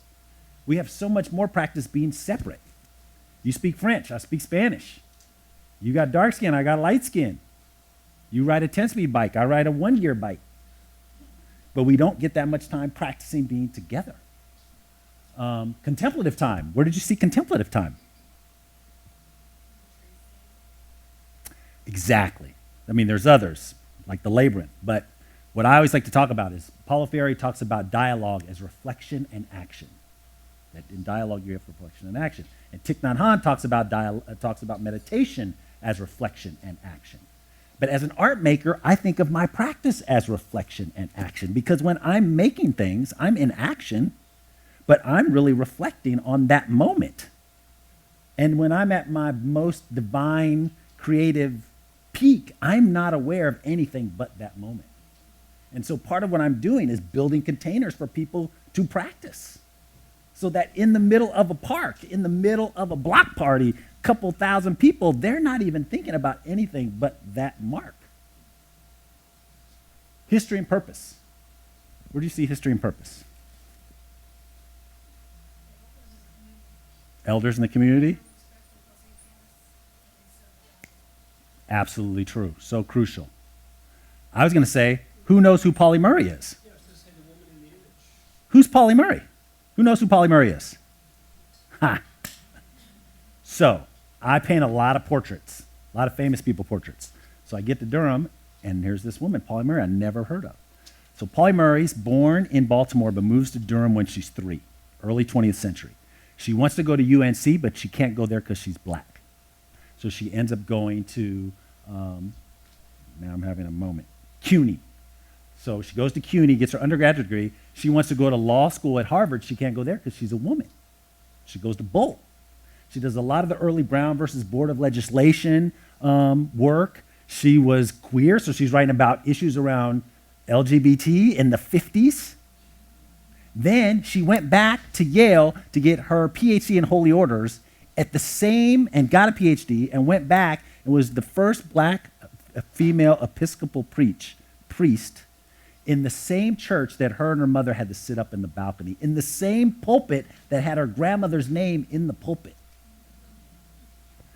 We have so much more practice being separate. You speak French, I speak Spanish. You got dark skin, I got light skin. You ride a 10-speed bike, I ride a 1-gear bike. But we don't get that much time practicing being together. Contemplative time. Where did you see contemplative time? Exactly. I mean, there's others, like the labyrinth. But what I always like to talk about is Paulo Freire talks about dialogue as reflection and action. That in dialogue you have reflection and action. And Thich Nhat Hanh talks about meditation as reflection and action. But as an art maker, I think of my practice as reflection and action, because when I'm making things, I'm in action, but I'm really reflecting on that moment. And when I'm at my most divine, creative peak, I'm not aware of anything but that moment. And so part of what I'm doing is building containers for people to practice. So that in the middle of a park, in the middle of a block party, couple thousand people, they're not even thinking about anything but that mark. History and purpose. Where do you see history and purpose? Elders in the community? Absolutely true. So crucial. I was going to say, who knows who Polly Murray is? Who's Polly Murray? Who knows who Pauli Murray is? Ha. So I paint a lot of portraits, a lot of famous people portraits. So I get to Durham, and here's this woman, Pauli Murray, I never heard of. So Pauli Murray's born in Baltimore, but moves to Durham when she's 3, early 20th century. She wants to go to UNC, but she can't go there because she's black. So she ends up going to, now I'm having a moment, CUNY. So she goes to CUNY, gets her undergraduate degree. She wants to go to law school at Harvard. She can't go there because she's a woman. She goes to Bull. She does a lot of the early Brown versus Board of Legislation work. She was queer, so she's writing about issues around LGBT in the 50s. Then she went back to Yale to get her PhD in Holy Orders at the same, and got a PhD, and went back and was the first black female Episcopal priest in the same church that her and her mother had to sit up in the balcony, in the same pulpit that had her grandmother's name in the pulpit.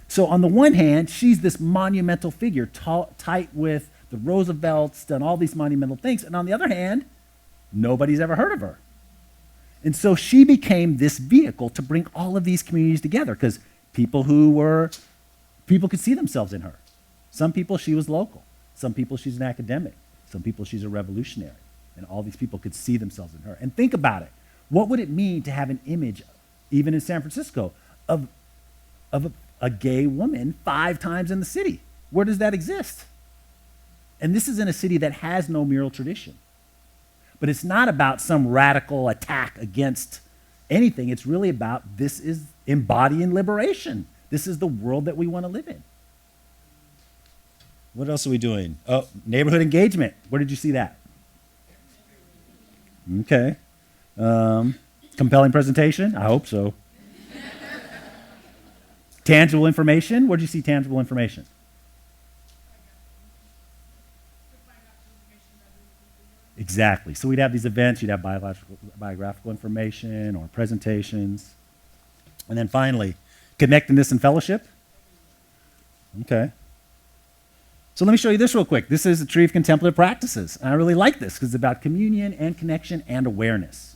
So on the one hand, she's this monumental figure, tight with the Roosevelts, done all these monumental things. And on the other hand, nobody's ever heard of her. And so she became this vehicle to bring all of these communities together, because people could see themselves in her. Some people, she was local. Some people, she's an academic. Some people, she's a revolutionary. And all these people could see themselves in her. And think about it. What would it mean to have an image, even in San Francisco, of a gay woman 5 times in the city? Where does that exist? And this is in a city that has no mural tradition. But it's not about some radical attack against anything. It's really about, this is embodying liberation. This is the world that we want to live in. What else are we doing? Oh, neighborhood engagement. Where did you see that? Okay. Compelling presentation? I hope so. Tangible information? Where did you see tangible information? Exactly. So we'd have these events, you'd have biographical information or presentations. And then finally, connectedness and fellowship. Okay. So let me show you this real quick. This is the Truthken Template practices. And I really like this because it's about communion and connection and awareness.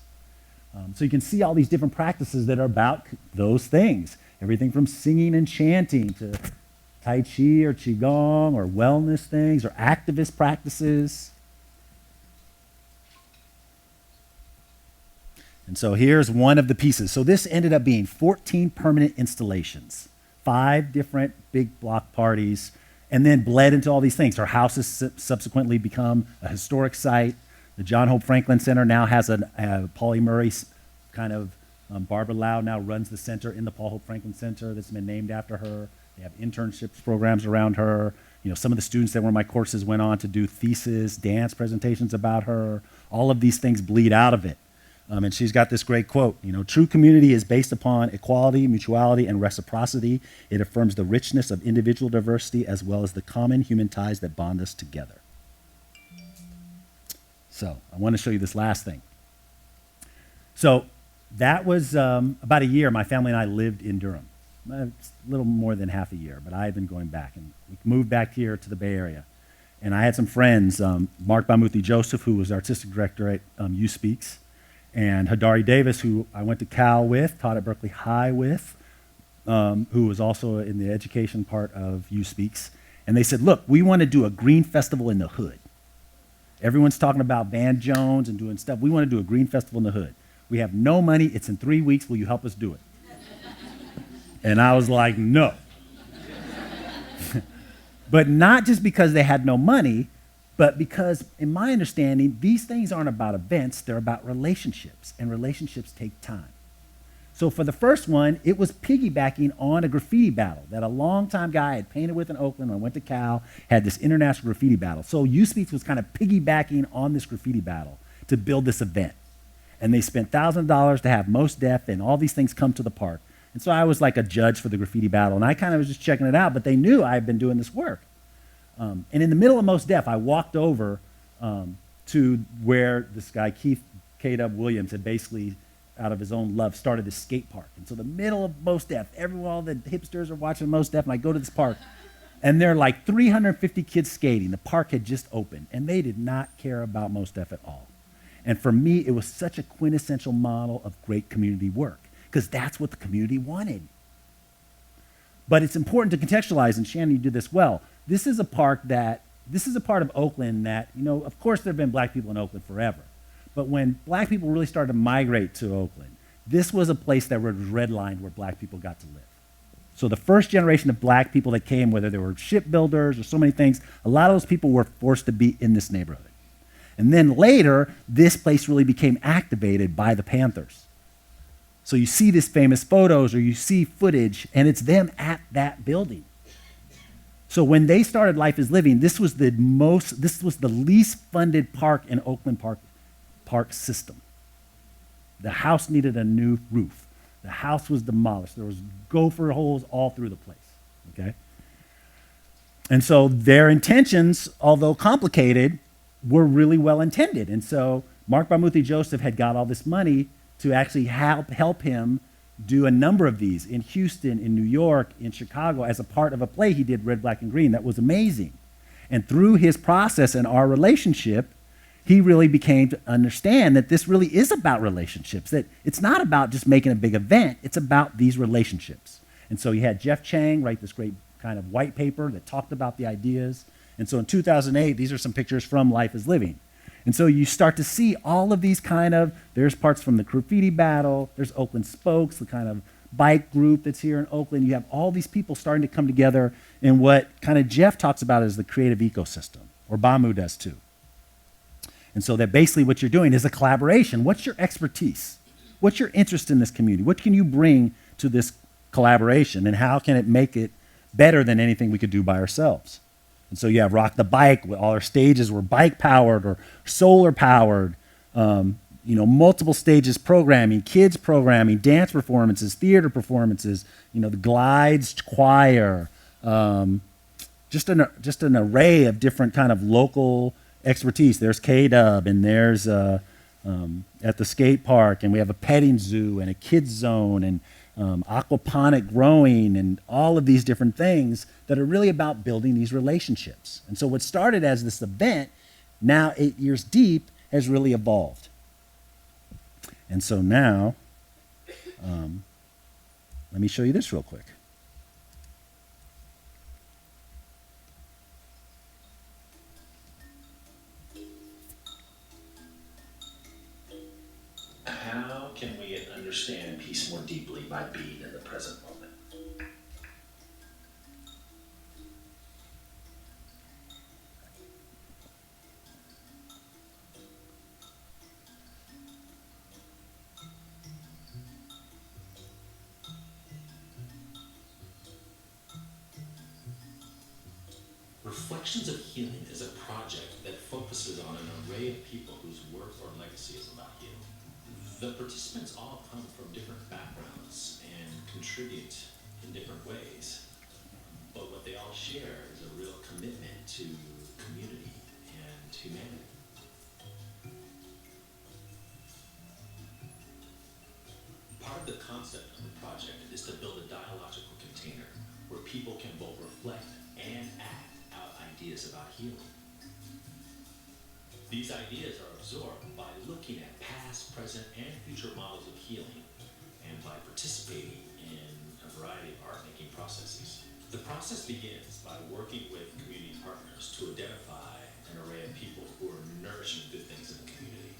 So you can see all these different practices that are about those things. Everything from singing and chanting to Tai Chi or Qigong or wellness things or activist practices. And so here's one of the pieces. So this ended up being 14 permanent installations, 5 different big block parties, and then bled into all these things. Our house has subsequently become a historic site. The John Hope Franklin Center now has a Pauli Murray kind of, Barbara Lau now runs the center in the Paul Hope Franklin Center that's been named after her. They have internships programs around her. You know, some of the students that were in my courses went on to do thesis, dance presentations about her. All of these things bleed out of it. And she's got this great quote, you know, true community is based upon equality, mutuality, and reciprocity. It affirms the richness of individual diversity as well as the common human ties that bond us together. So I want to show you this last thing. So that was about a year my family and I lived in Durham. A little more than half a year, but I had been going back. And we moved back here to the Bay Area. And I had some friends, Mark Bamuthi Joseph, who was artistic director at U Speaks, and Hadari Davis, who I went to Cal with, taught at Berkeley High with, who was also in the education part of U Speaks. And they said, look, we want to do a green festival in the hood. Everyone's talking about Van Jones and doing stuff. We want to do a green festival in the hood. We have no money. It's in 3 weeks. Will you help us do it? And I was like, no. But not just because they had no money, but because, in my understanding, these things aren't about events, they're about relationships, and relationships take time. So for the first one, it was piggybacking on a graffiti battle that a longtime guy I had painted with in Oakland when I went to Cal, had this international graffiti battle. So U Speaks was kind of piggybacking on this graffiti battle to build this event. And they spent $1,000 to have Most Def and all these things come to the park. And so I was like a judge for the graffiti battle, and I kind of was just checking it out, but they knew I had been doing this work. And in the middle of Most Def, I walked over to where this guy, Keith K.W. Williams, had basically, out of his own love, started this skate park. And so the middle of Most Def, all the hipsters are watching Most Def, and I go to this park, and there are like 350 kids skating. The park had just opened, and they did not care about Most Def at all. And for me, it was such a quintessential model of great community work, because that's what the community wanted. But it's important to contextualize, and Shannon, you did this well. This is a part of Oakland that, of course there have been black people in Oakland forever. But when black people really started to migrate to Oakland, this was a place that was redlined where black people got to live. So the first generation of black people that came, whether they were shipbuilders or so many things, a lot of those people were forced to be in this neighborhood. And then later, this place really became activated by the Panthers. So you see these famous photos or you see footage, and it's them at that building. So when they started Life is Living, this was the least funded park in Oakland Park system. The house needed a new roof. The house was demolished. There was gopher holes all through the place, okay? And so their intentions, although complicated, were really well intended. And so Mark Bamuthi Joseph had got all this money to actually help him do a number of these in Houston, in New York, in Chicago, as a part of a play he did, Red, Black, and Green. That was amazing. And through his process and our relationship, he really became to understand that this really is about relationships, that it's not about just making a big event, it's about these relationships. And so he had Jeff Chang write this great kind of white paper that talked about the ideas. And so in 2008, these are some pictures from Life is Living. And so you start to see all of these there's parts from the graffiti battle, there's Oakland Spokes, the kind of bike group that's here in Oakland. You have all these people starting to come together in what kind of Jeff talks about as the creative ecosystem, or Bamu does too. And so that basically what you're doing is a collaboration. What's your expertise? What's your interest in this community? What can you bring to this collaboration, and how can it make it better than anything we could do by ourselves? And so you have Rock the Bike, all our stages were bike powered or solar powered, multiple stages programming, kids programming, dance performances, theater performances, the Glides choir, just an array of different kind of local expertise. There's K-Dub, and there's at the skate park, and we have a petting zoo and a kids zone and aquaponic growing and all of these different things that are really about building these relationships. And so what started as this event, now 8 years deep, has really evolved. And so now, let me show you this real quick. How can we understand peace more deeply by being in the present moment? Reflections of Healing is a project that focuses on an array of people whose work or legacy is about healing. The participants all come from different backgrounds and contribute in different ways, but what they all share is a real commitment to community and humanity. Part of the concept of the project is to build a dialogical container where people can both reflect and act out ideas about healing. These ideas are absorbed by looking at past, present, and future models of healing, and by participating in a variety of art-making processes. The process begins by working with community partners to identify an array of people who are nourishing good things in the community.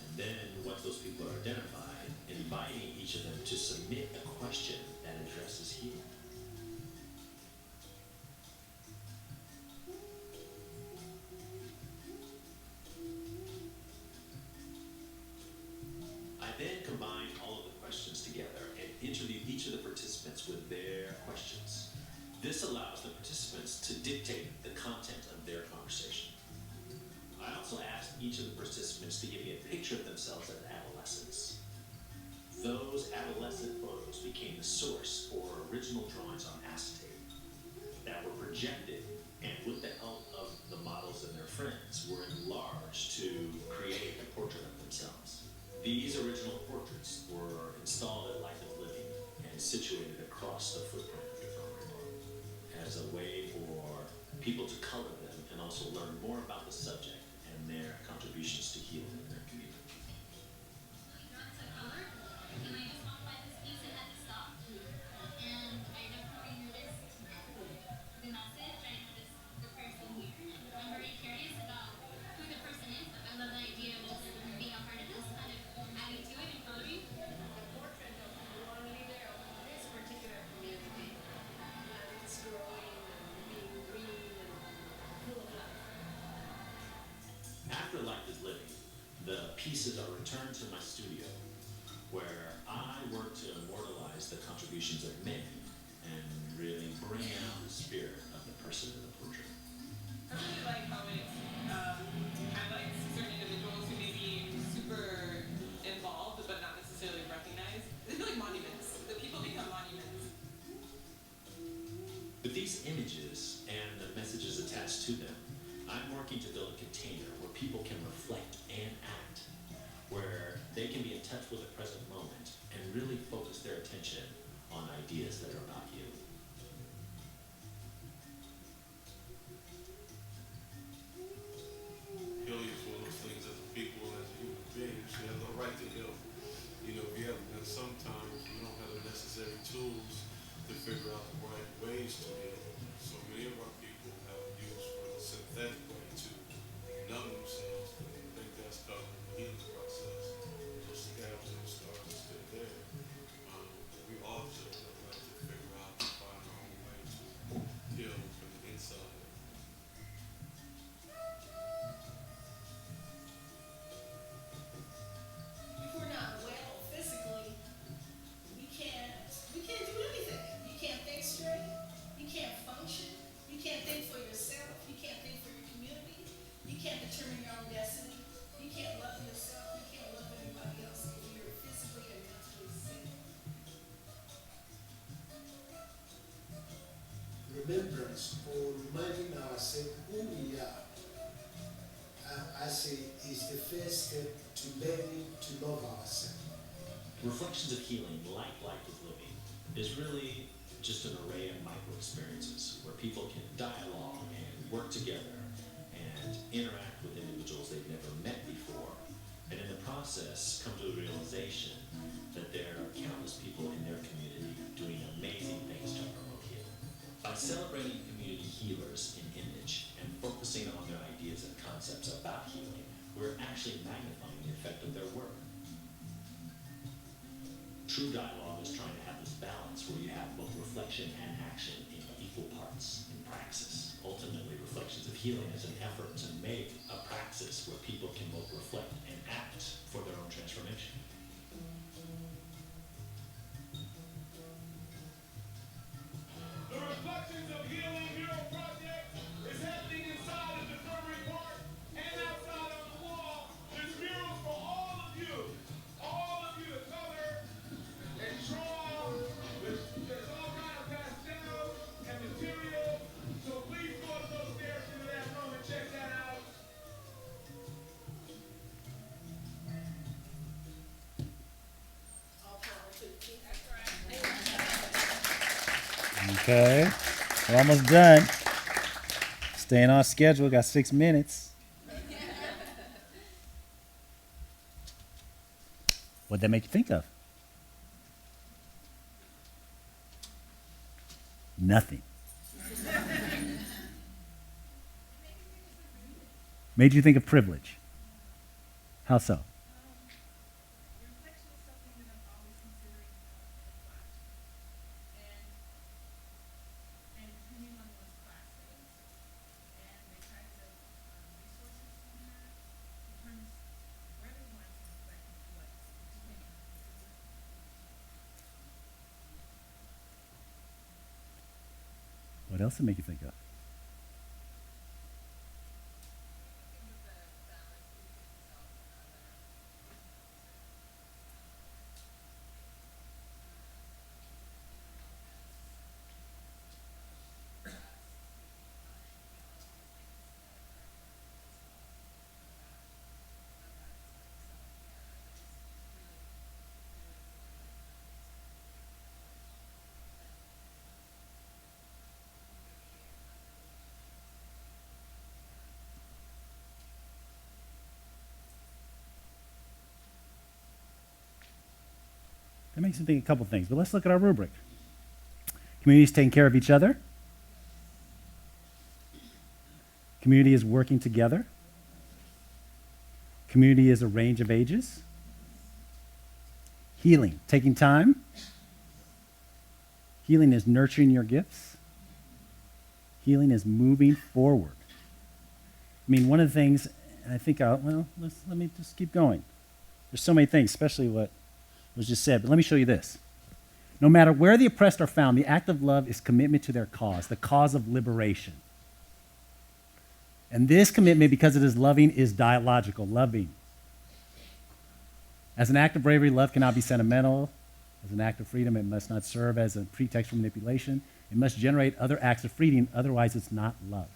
And then, once those people are identified, inviting each of them to submit a question that addresses healing. Then combine all of the questions together and interview each of the participants with their questions. This allows the participants to dictate the content of their conversation. I also asked each of the participants to give me a picture of themselves as adolescents. Those adolescent photos became the source for original drawings on acetate that were projected, and with the help of the models and their friends, were enlarged to create a portrait of themselves. These original portraits were installed at Life is Living and situated across the footprint of the film as a way for people to color them and also learn more about the subject and their contributions to healing in their community. pieces are returned to my studio, where I work to immortalize the contributions of many and really bring out the spirit of the person in the portrait. I really like how it highlights certain individuals who may be super involved but not necessarily recognized. They feel like monuments. The people become monuments. With these images and the messages attached to them, I'm working to build a container where people can reflect and act, where they can be in touch with the present moment and really focus their attention on ideas that are about you. Healing is one of those things as a people, as a human being, you have no right to heal. You know, and sometimes we don't have the necessary tools to figure out the right ways to heal. So many of our people have used for the synthetic way to numb themselves, and I think that's covering the healing process. Those scabs and those scars are still there. We all should have the right to figure out and find our own way to heal from the inside. If we're not well physically, we can't do anything. You can't think straight, you can't function, you can't think for yourself, you can't think for your community, you can't determine your own destiny, you can't love yourself, you can't love anybody else if you're physically and mentally sick. Remembrance or reminding ourselves who we are, I say, is the first step to learning to love ourselves. Reflections of Healing, like Life is Living, is really just an array of micro experiences where people can dialogue and work together and interact with individuals they've never met before, and in the process come to the realization that there are countless people in their community doing amazing things to promote healing. By celebrating community healers in image and focusing on their ideas and concepts about healing, we're actually magnifying the effect of their work. True dialogue is trying to have this balance where you have both reflection and action in equal parts in praxis. Ultimately, Reflections of Healing is an effort to make a praxis where people can both reflect and act for their own transformation. The Reflections of Healing Mural Project is happening inside of the Brewery Park and outside on the wall. There's murals for all of you to color and draw. There's all kind of pastels and material. So please go up those stairs into that room and check that out. All power to the king. Okay, we're almost done. Staying on schedule, got 6 minutes. What'd that make you think of? Nothing. Made you think of privilege. How so? Reflection is something that I'm always considering and depending on those classes and the kinds of resources we have determines whether we want to reflect and what depending on the system. What else did it make you think of? That makes me think a couple things, but let's look at our rubric. Community is taking care of each other. Community is working together. Community is a range of ages. Healing, taking time. Healing is nurturing your gifts. Healing is moving forward. I mean, one of the things, and I think, let me just keep going. There's so many things, especially what was just said. But let me show you this. No matter where the oppressed are found, the act of love is commitment to their cause, the cause of liberation. And this commitment, because it is loving, is dialogical, loving. As an act of bravery, love cannot be sentimental. As an act of freedom, it must not serve as a pretext for manipulation. It must generate other acts of freedom, otherwise it's not love.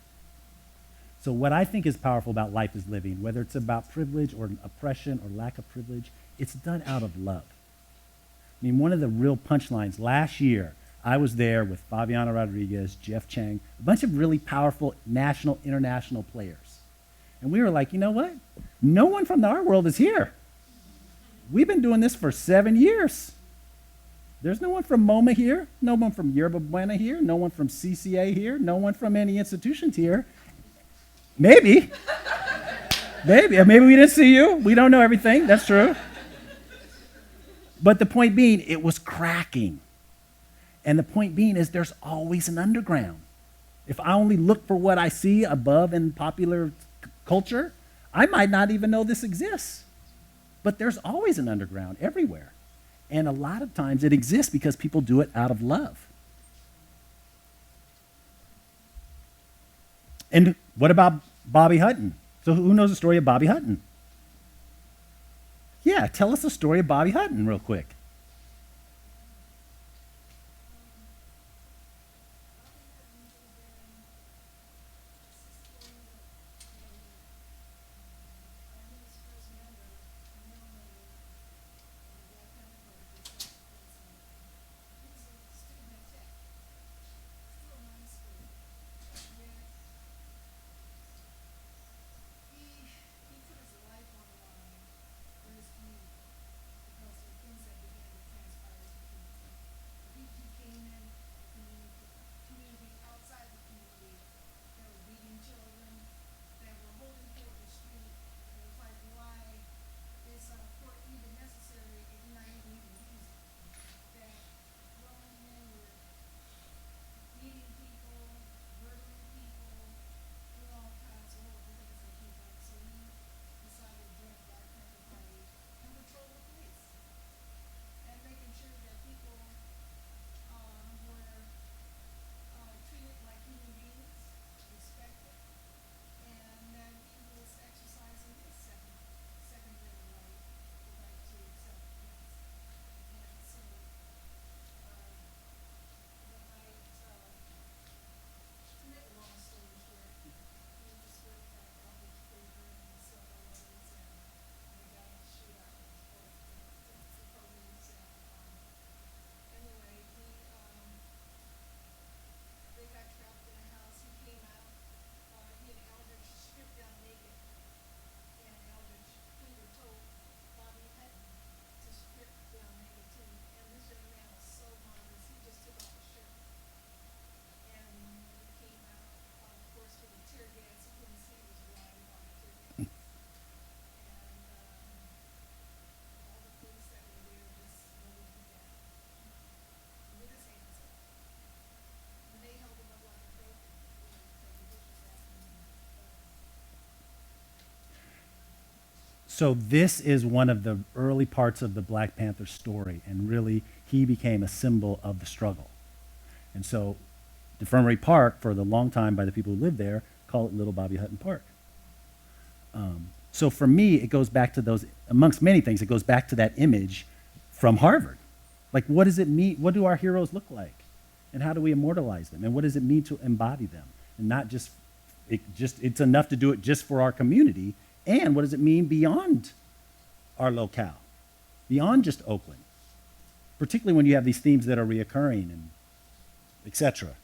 So what I think is powerful about life is living, whether it's about privilege or oppression or lack of privilege, it's done out of love. I mean, one of the real punchlines, last year, I was there with Fabiana Rodriguez, Jeff Chang, a bunch of really powerful national, international players. And we were like, you know what? No one from the art world is here. We've been doing this for 7 years. There's no one from MoMA here, no one from Yerba Buena here, no one from CCA here, no one from any institutions here. Maybe. Maybe we didn't see you. We don't know everything. That's true. But the point being, it was cracking. And the point being is there's always an underground. If I only look for what I see above in popular culture, I might not even know this exists. But there's always an underground everywhere. And a lot of times it exists because people do it out of love. And what about Bobby Hutton? So who knows the story of Bobby Hutton? Yeah, tell us the story of Bobby Hutton real quick. So this is one of the early parts of the Black Panther story, and really he became a symbol of the struggle. And so Infirmary Park, for the long time by the people who lived there, call it Little Bobby Hutton Park. So for me, it goes back to those, amongst many things, it goes back to that image from Harvard. Like, what does it mean? What do our heroes look like? And how do we immortalize them? And what does it mean to embody them? And not just, it's enough to do it just for our community. And what does it mean beyond our locale, beyond just Oakland? Particularly when you have these themes that are reoccurring and et cetera.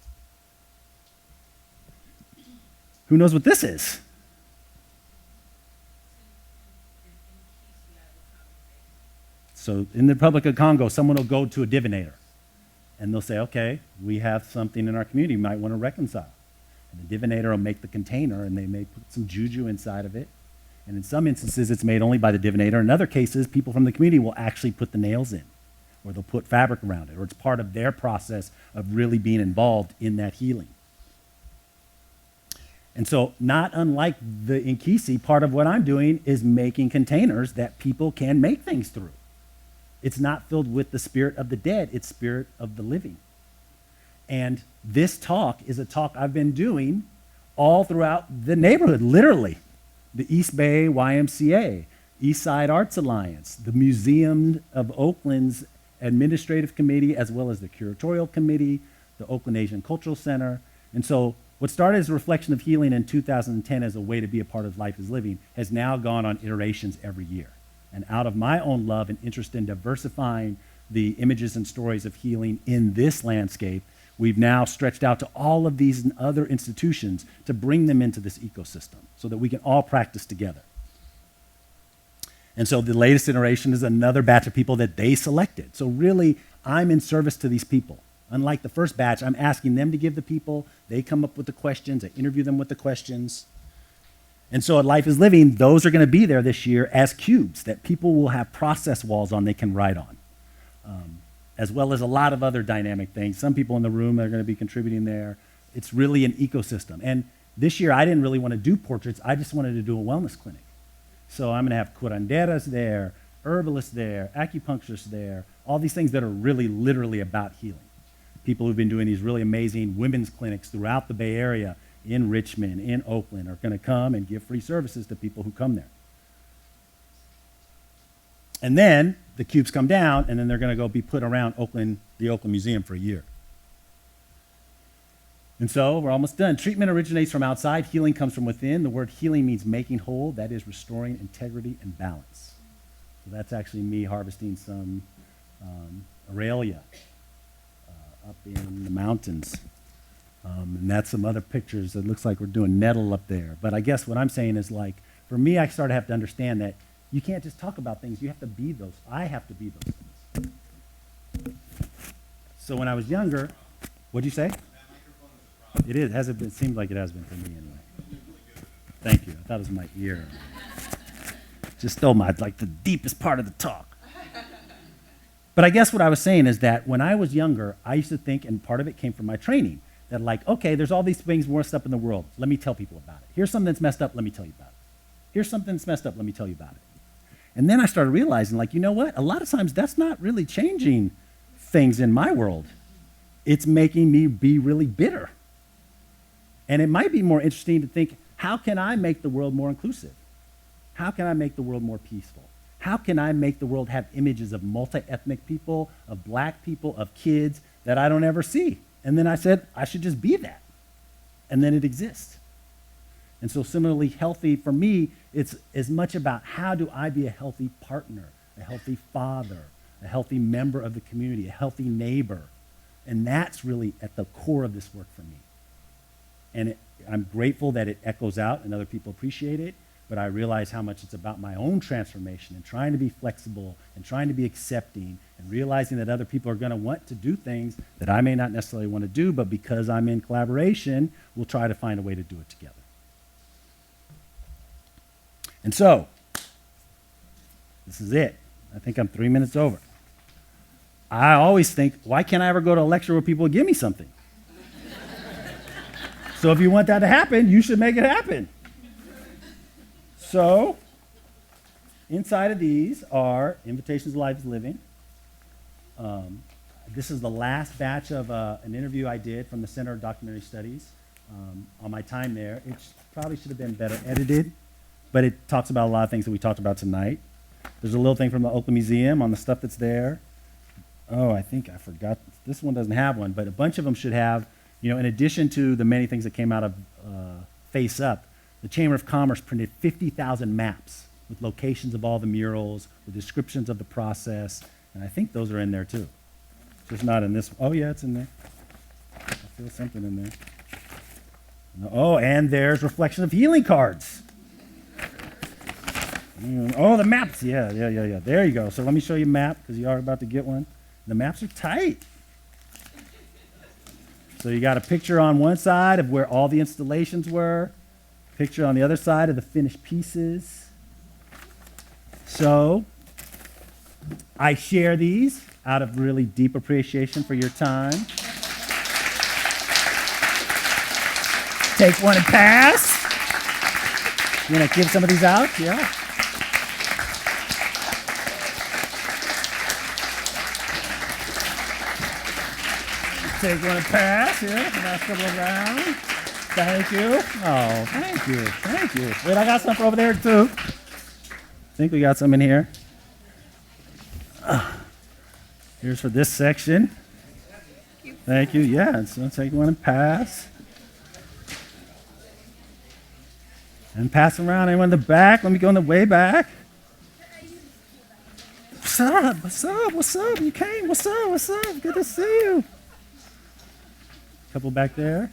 Who knows what this is? So in the Republic of Congo, someone will go to a divinator and they'll say, okay, we have something in our community you might want to reconcile. And the divinator will make the container and they may put some juju inside of it. And in some instances, it's made only by the divinator. In other cases, people from the community will actually put the nails in, or they'll put fabric around it, or it's part of their process of really being involved in that healing. And so, not unlike the Inkisi, part of what I'm doing is making containers that people can make things through. It's not filled with the spirit of the dead, it's spirit of the living. And this talk is a talk I've been doing all throughout the neighborhood, literally. The East Bay YMCA, East Side Arts Alliance, the Museum of Oakland's Administrative Committee, as well as the Curatorial Committee, the Oakland Asian Cultural Center. And so what started as a reflection of healing in 2010 as a way to be a part of Life is Living has now gone on iterations every year. And out of my own love and interest in diversifying the images and stories of healing in this landscape, we've now stretched out to all of these and other institutions to bring them into this ecosystem so that we can all practice together. And so the latest iteration is another batch of people that they selected. So really, I'm in service to these people. Unlike the first batch, I'm asking them to give the people, they come up with the questions, I interview them with the questions. And so at Life is Living, those are going to be there this year as cubes that people will have process walls on they can write on, as well as a lot of other dynamic things. Some people in the room are going to be contributing there. It's really an ecosystem. And this year, I didn't really want to do portraits. I just wanted to do a wellness clinic. So I'm going to have curanderas there, herbalists there, acupuncturists there, all these things that are really literally about healing. People who've been doing these really amazing women's clinics throughout the Bay Area, in Richmond, in Oakland, are going to come and give free services to people who come there. And then the cubes come down, and then they're going to go be put around Oakland, the Oakland Museum for a year. And so we're almost done. Treatment originates from outside. Healing comes from within. The word healing means making whole. That is restoring integrity and balance. So that's actually me harvesting some Aurelia up in the mountains. And that's some other pictures. It looks like we're doing nettle up there. But I guess what I'm saying is, like, for me, I started to have to understand that you can't just talk about things. You have to be those. I have to be those things. So when I was younger, what'd you say? It is. Has it been? It seems like it has been for me anyway. Thank you. I thought it was my ear. Just stole my, like, the deepest part of the talk. But I guess what I was saying is that when I was younger, I used to think, and part of it came from my training, that, like, okay, there's all these things messed up in the world. Let me tell people about it. Here's something that's messed up. Let me tell you about it. Here's something that's messed up. Let me tell you about it. And then I started realizing, like, you know what? A lot of times that's not really changing things in my world. It's making me be really bitter. And it might be more interesting to think, how can I make the world more inclusive? How can I make the world more peaceful? How can I make the world have images of multi-ethnic people, of black people, of kids that I don't ever see? And then I said, I should just be that. And then it exists. And so similarly, healthy, for me, it's as much about how do I be a healthy partner, a healthy father, a healthy member of the community, a healthy neighbor. And that's really at the core of this work for me. And I'm grateful that it echoes out and other people appreciate it, but I realize how much it's about my own transformation and trying to be flexible and trying to be accepting and realizing that other people are going to want to do things that I may not necessarily want to do, but because I'm in collaboration, we'll try to find a way to do it together. And so, this is it. I think I'm 3 minutes over. I always think, why can't I ever go to a lecture where people give me something? So if you want that to happen, you should make it happen. So, inside of these are invitations to Life is Living. This is the last batch of an interview I did from the Center of Documentary Studies on my time there. It probably should have been better edited, but it talks about a lot of things that we talked about tonight. There's a little thing from the Oakland Museum on the stuff that's there. Oh, I think I forgot. This one doesn't have one, but a bunch of them should have, you know, in addition to the many things that came out of Face Up, the Chamber of Commerce printed 50,000 maps with locations of all the murals, with descriptions of the process, and I think those are in there too. Just not in this. Oh, yeah, it's in there. I feel something in there. Oh, and there's reflection of healing cards. Oh, the maps. Yeah. There you go. So let me show you a map, because you are about to get one. The maps are tight. So you got a picture on one side of where all the installations were, picture on the other side of the finished pieces. So I share these out of really deep appreciation for your time. Take one and pass. You want to give some of these out? Yeah. Take one and pass. Yeah. Last couple of rounds. Thank you. Oh, thank you. Thank you. Wait, I got some over there too. I think we got some in here. Here's for this section. Thank you. Yeah, so take one and pass. And pass around. Anyone in the back? Let me go in the way back. What's up? What's up? What's up? You came. What's up? What's up? Good to see you. Couple back there.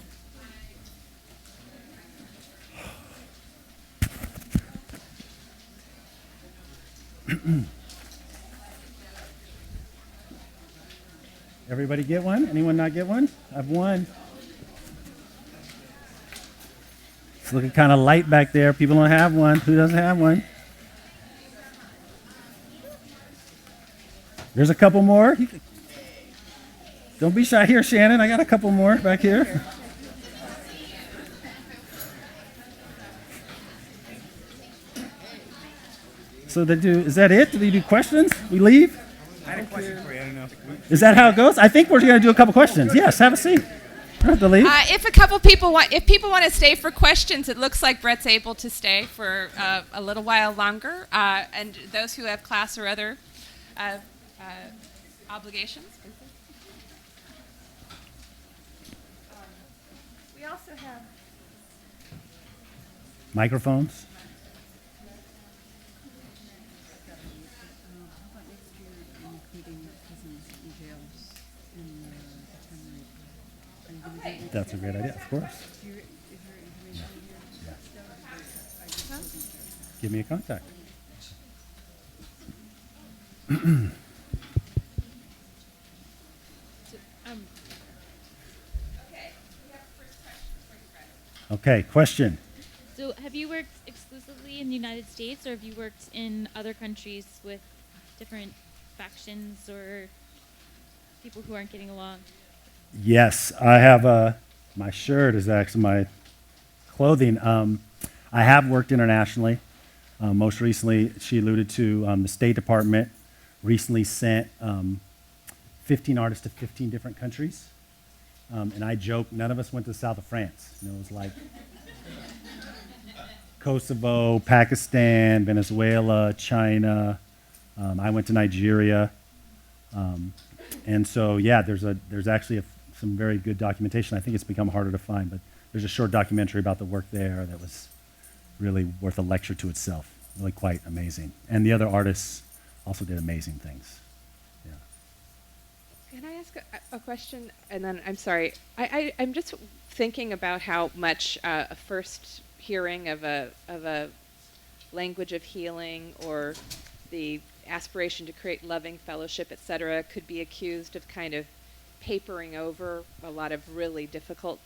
Everybody get one? Anyone not get one? I have one. It's looking kind of light back there. People don't have one. Who doesn't have one? There's a couple more. Don't be shy here, Shannon. I got a couple more back here. So they do, is that it? Do they do questions? We leave? I had a question for you. I don't know. Is that how it goes? I think we're going to do a couple questions. Yes, have a seat. You don't have to leave. If people want to stay for questions, it looks like Brett's able to stay for a little while longer. And those who have class or other obligations. We also have Microphones. That's a great idea, of course. Yeah. Yeah. Give me a contact. Okay, question. So have you worked exclusively in the United States, or have you worked in other countries with different factions or people who aren't getting along? Yes, I have my shirt is actually my clothing. I have worked internationally. Most recently, she alluded to the State Department recently sent 15 artists to 15 different countries. And I joke, none of us went to the south of France. You know, it was like Kosovo, Pakistan, Venezuela, China. I went to Nigeria. And so, yeah, there's actually some very good documentation. I think it's become harder to find, but there's a short documentary about the work there that was really worth a lecture to itself. Really quite amazing. And the other artists also did amazing things. Yeah. Can I ask a question? And then I'm sorry. I'm just thinking about how much a first hearing of a language of healing or the aspiration to create loving fellowship, et cetera, could be accused of kind of papering over a lot of really difficult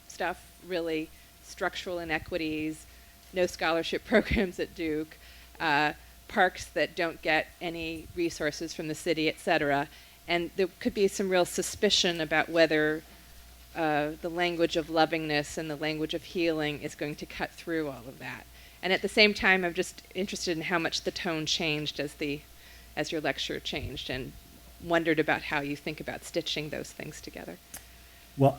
stuff, really structural inequities, no scholarship programs at Duke, parks that don't get any resources from the city, et cetera. And there could be some real suspicion about whether the language of lovingness and the language of healing is going to cut through all of that. And at the same time, I'm just interested in how much the tone changed as your lecture changed, and wondered about how you think about stitching those things together. Well,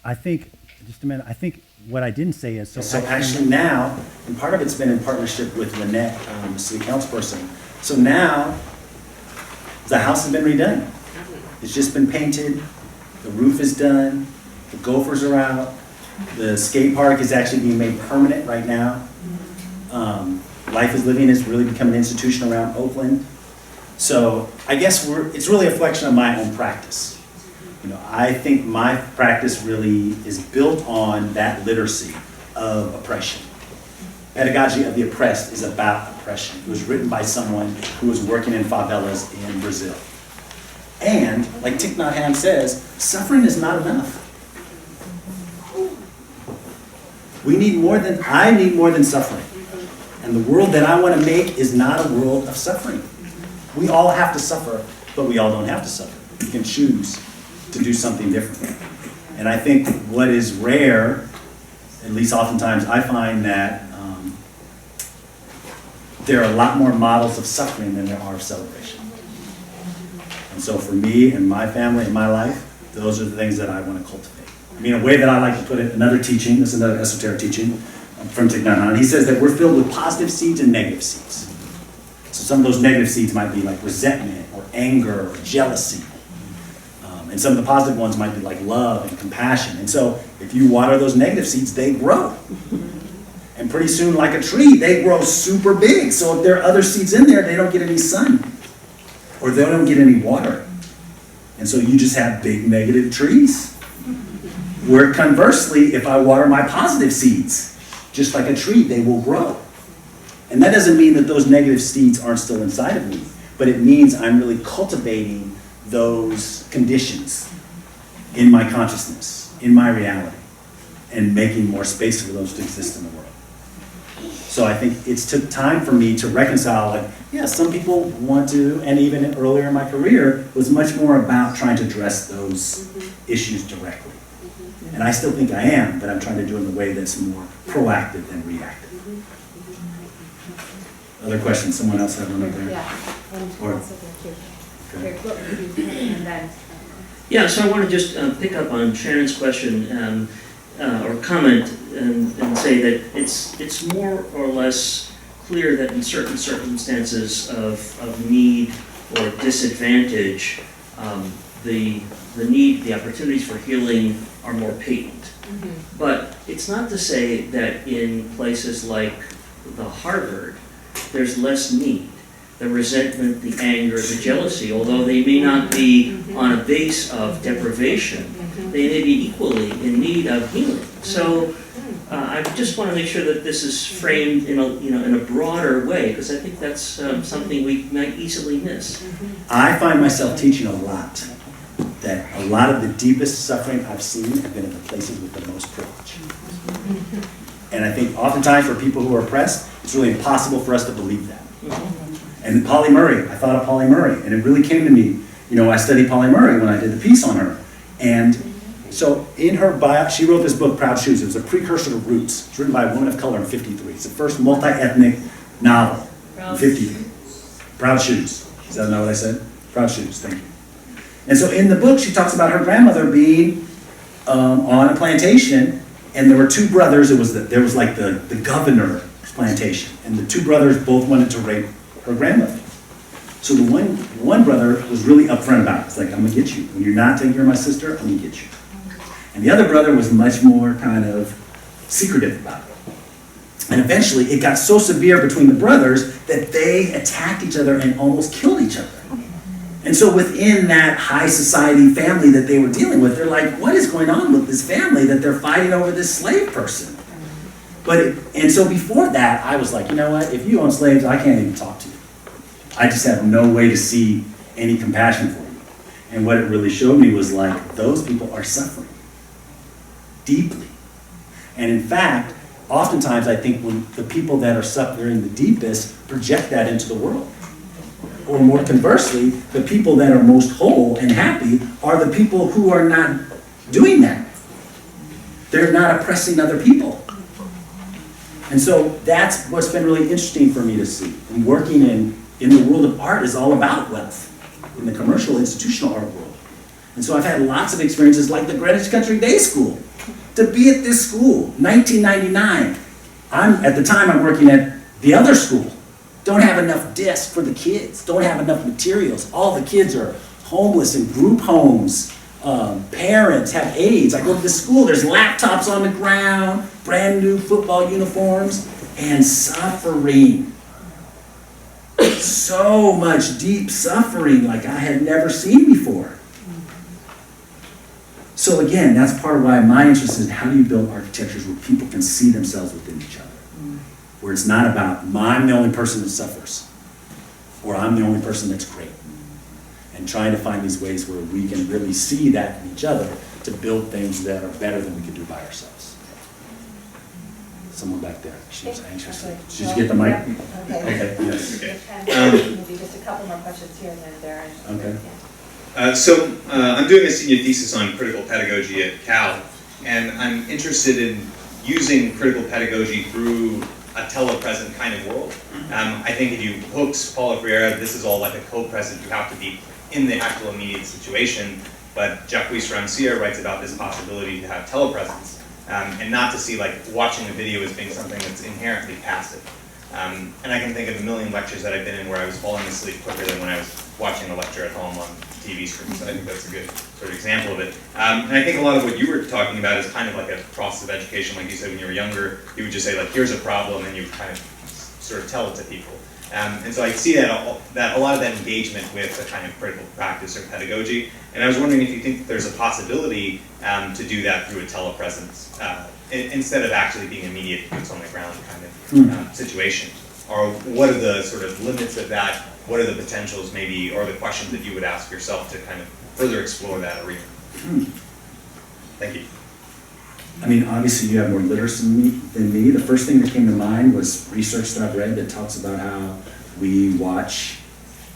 I think, just a minute, I think what I didn't say is, so actually now, and part of it's been in partnership with Lynette, the city councilperson. So now, the house has been redone. It's just been painted, the roof is done, the gophers are out, the skate park is actually being made permanent right now. Life is Living has really become an institution around Oakland. So I guess it's really a reflection of my own practice. You know, I think my practice really is built on that literacy of oppression. Pedagogy of the Oppressed is about oppression. It was written by someone who was working in favelas in Brazil. And, like Thich Nhat Hanh says, suffering is not enough. I need more than suffering. And the world that I want to make is not a world of suffering. We all have to suffer, but we all don't have to suffer. We can choose to do something different. And I think what is rare, at least oftentimes, I find that there are a lot more models of suffering than there are of celebration. And so for me and my family and my life, those are the things that I want to cultivate. I mean, a way that I like to put it, another teaching, this is another esoteric teaching from Thich Nhat Hanh, he says that we're filled with positive seeds and negative seeds. So some of those negative seeds might be like resentment or anger or jealousy. And some of the positive ones might be like love and compassion. And so if you water those negative seeds, they grow. And pretty soon, like a tree, they grow super big. So if there are other seeds in there, they don't get any sun. Or they don't get any water. And so you just have big negative trees. Where conversely, if I water my positive seeds, just like a tree, they will grow. And that doesn't mean that those negative seeds aren't still inside of me, but it means I'm really cultivating those conditions in my consciousness, in my reality, and making more space for those to exist in the world. So I think it took time for me to reconcile, like, yeah, some people want to, and even earlier in my career, it was much more about trying to address those issues directly. And I still think I am, but I'm trying to do it in a way that's more proactive than reactive. Other questions? Someone else have one up there? Yeah. Or, yeah, so I want to just pick up on Shannon's question or comment and say that it's more or less clear that in certain circumstances of need or disadvantage, the need, the opportunities for healing are more patent. Mm-hmm. But it's not to say that in places like the Harvard, there's less need. The resentment, the anger, the jealousy, although they may not be on a base of deprivation, they may be equally in need of healing. So I just want to make sure that this is framed in a broader way, because I think that's something we might easily miss. I find myself teaching a lot that a lot of the deepest suffering I've seen have been in the places with the most privilege. And I think oftentimes for people who are oppressed, it's really impossible for us to believe that. And Polly Murray, I thought of Polly Murray, and it really came to me. You know, I studied Polly Murray when I did the piece on her. And so in her bio, she wrote this book, Proud Shoes. It was a precursor to Roots. It's written by a woman of color in '53. It's the first multi-ethnic novel in '53. Proud Shoes. Is that not what I said? Proud Shoes, thank you. And so in the book, she talks about her grandmother being on a plantation, and there were two brothers. There was like the governor's plantation, and the two brothers both wanted to rape her grandmother. So the one brother was really upfront about it. It's like, I'm gonna get you. When you're not taking care of my sister, I'm gonna get you. And the other brother was much more kind of secretive about it. And eventually it got so severe between the brothers that they attacked each other and almost killed each other. And so within that high society family that they were dealing with, they're like, what is going on with this family that they're fighting over this slave person? And so before that, I was like, you know what? If you own slaves, I can't even talk to you. I just have no way to see any compassion for you. And what it really showed me was like, those people are suffering deeply. And in fact, oftentimes I think when the people that are suffering the deepest project that into the world. Or more conversely, the people that are most whole and happy are the people who are not doing that. They're not oppressing other people. And so that's what's been really interesting for me to see. And working in the world of art is all about wealth, in the commercial institutional art world. And so I've had lots of experiences like the Greenwich Country Day School. To be at this school, 1999, at the time I'm working at the other school. Don't have enough desks for the kids, don't have enough materials. All the kids are homeless in group homes. Parents have AIDS. I go to this school, there's laptops on the ground, brand new football uniforms, and suffering. So much deep suffering like I had never seen before. So again, that's part of why my interest is how do you build architectures where people can see themselves within each other. Where it's not about, I'm the only person that suffers, or I'm the only person that's great. And trying to find these ways where we can really see that in each other to build things that are better than we could do by ourselves. Someone back there, she was anxious. Did you get the mic? Yep. Okay. Yes. Maybe just a couple more questions here and then there. Okay. So I'm doing a senior thesis on critical pedagogy at Cal, and I'm interested in using critical pedagogy through a telepresent kind of world. I think if you hoax Paulo Freire, this is all like a co-present. You have to be in the actual immediate situation. But Jacques Rancière writes about this possibility to have telepresence, and not to see like watching a video as being something that's inherently passive. And I can think of a million lectures that I've been in where I was falling asleep quicker than when I was watching a lecture at home on TV screen. So I think that's a good sort of example of it. And I think a lot of what you were talking about is kind of like a process of education. Like you said, when you were younger, you would just say like, here's a problem, and you would kind of sort of tell it to people. And so I see that a lot of that engagement with a kind of critical practice or pedagogy. And I was wondering if you think that there's a possibility to do that through a telepresence instead of actually being immediate boots on the ground kind of situation. Or what are the sort of limits of that? What are the potentials maybe, or the questions that you would ask yourself to kind of further explore that arena? Thank you. I mean, obviously you have more literacy than me. The first thing that came to mind was research that I've read that talks about how we watch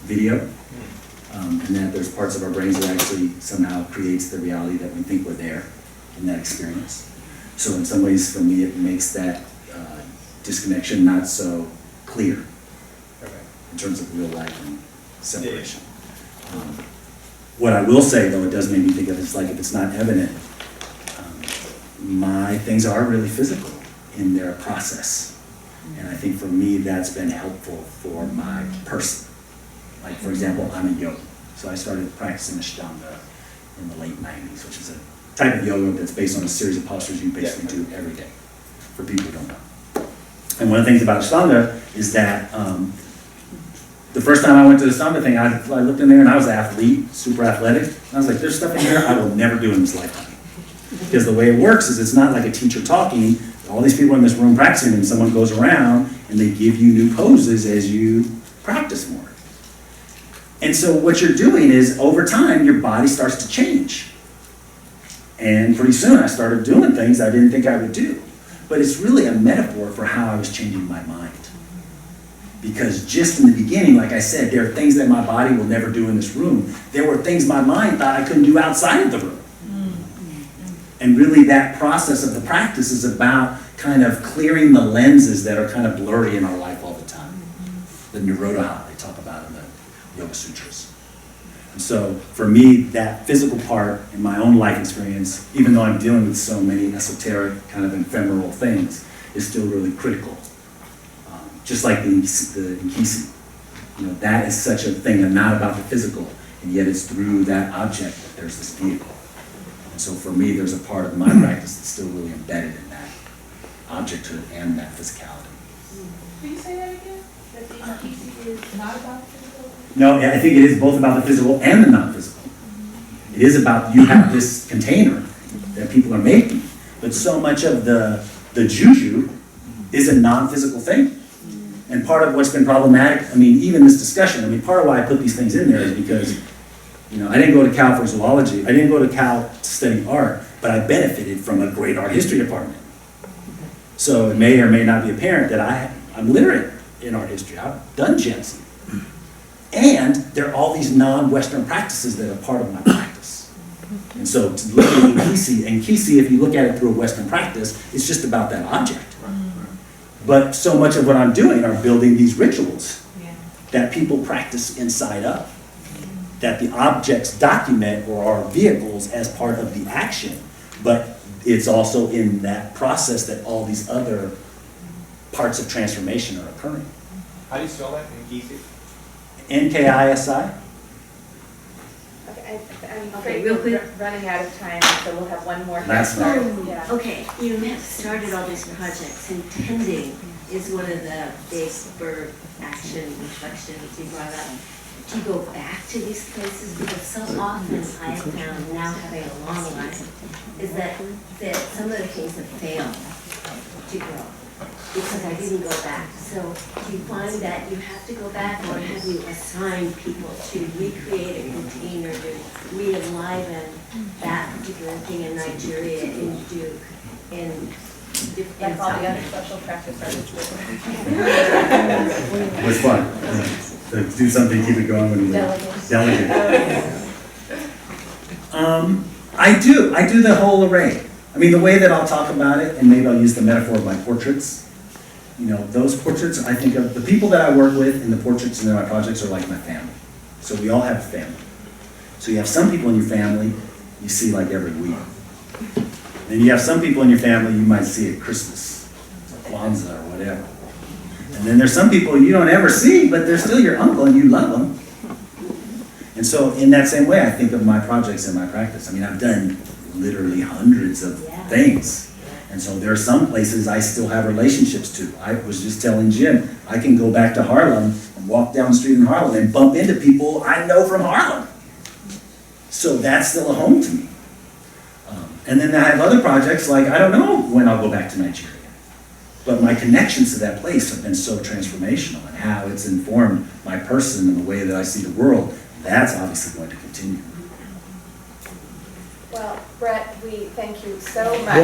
video, and that there's parts of our brains that actually somehow creates the reality that we think we're there in that experience. So in some ways, for me, it makes that disconnection not so clear in terms of real life and separation. What I will say, though, it does make me think of it's like if it's not evident, my things are really physical in their process. And I think for me, that's been helpful for my person. Like, for example, I'm a yogi. So I started practicing Ashtanga in the late 90s, which is a type of yoga that's based on a series of postures you basically do every day, for people who don't know. And one of the things about Ashtanga is that the first time I went to the Ashtanga thing, I looked in there and I was an athlete, super athletic. And I was like, there's stuff in here I will never do in this lifetime. Because the way it works is it's not like a teacher talking, all these people in this room practicing, and someone goes around and they give you new poses as you practice more. And so what you're doing is, over time, your body starts to change. And pretty soon I started doing things I didn't think I would do. But it's really a metaphor for how I was changing my mind. Because just in the beginning, like I said, there are things that my body will never do in this room. There were things my mind thought I couldn't do outside of the room. And really that process of the practice is about kind of clearing the lenses that are kind of blurry in our life all the time. The Nirodha they talk about in the Yoga Sutras. And so for me, that physical part in my own life experience, even though I'm dealing with so many esoteric kind of ephemeral things, is still really critical. Just like the Nkisi. You know, that is such a thing and not about the physical, and yet it's through that object that there's this vehicle. So for me, there's a part of my practice that's still really embedded in that objecthood and that physicality. Can you say that again? That the Nkisi is not about the physical? No, I think it is both about the physical and the non-physical. It is about, you have this container that people are making, but so much of the juju is a non-physical thing. And part of what's been problematic, I mean, even this discussion, I mean, part of why I put these things in there is because, you know, I didn't go to Cal for zoology. I didn't go to Cal to study art, but I benefited from a great art history department. So it may or may not be apparent that I'm literate in art history. I've done Jensen. And there are all these non-Western practices that are part of my practice. And so to look at Nkisi, if you look at it through a Western practice, it's just about that object. But so much of what I'm doing are building these rituals that people practice inside of. That the objects document or are vehicles as part of the action, but it's also in that process that all these other parts of transformation are occurring. How do you spell that? Nkisi? Nkisi. Okay, I'm Okay, afraid real we're quick. running out of time, so we'll have one more. Last one. Yeah. Okay, you have started all these projects, and tending is one of the big bird action reflections you brought up. Do you go back to these places? Because so often I have found, now having a long life, is that some of the things have failed to grow because I didn't go back. So do you find that you have to go back, or have you assigned people to recreate a container to re-enliven that particular thing in Nigeria, in Duke, in Like all the other special practice artists. It was fun. To do something, keep it going when you delegate. I do the whole array. I mean, the way that I'll talk about it, and maybe I'll use the metaphor of my portraits. You know, those portraits, I think of the people that I work with and the portraits in my projects are like my family. So we all have a family. So you have some people in your family you see like every week. Then you have some people in your family you might see at Christmas, or Kwanzaa, or whatever. And then there's some people you don't ever see, but they're still your uncle and you love them. And so in that same way, I think of my projects and my practice. I mean, I've done literally hundreds of things. And so there are some places I still have relationships to. I was just telling Jim, I can go back to Harlem and walk down the street in Harlem and bump into people I know from Harlem. So that's still a home to me. And then I have other projects like, I don't know when I'll go back to Nigeria. But my connections to that place have been so transformational, and how it's informed my person and the way that I see the world. That's obviously going to continue. Well, Brett, we thank you so much.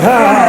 Ah!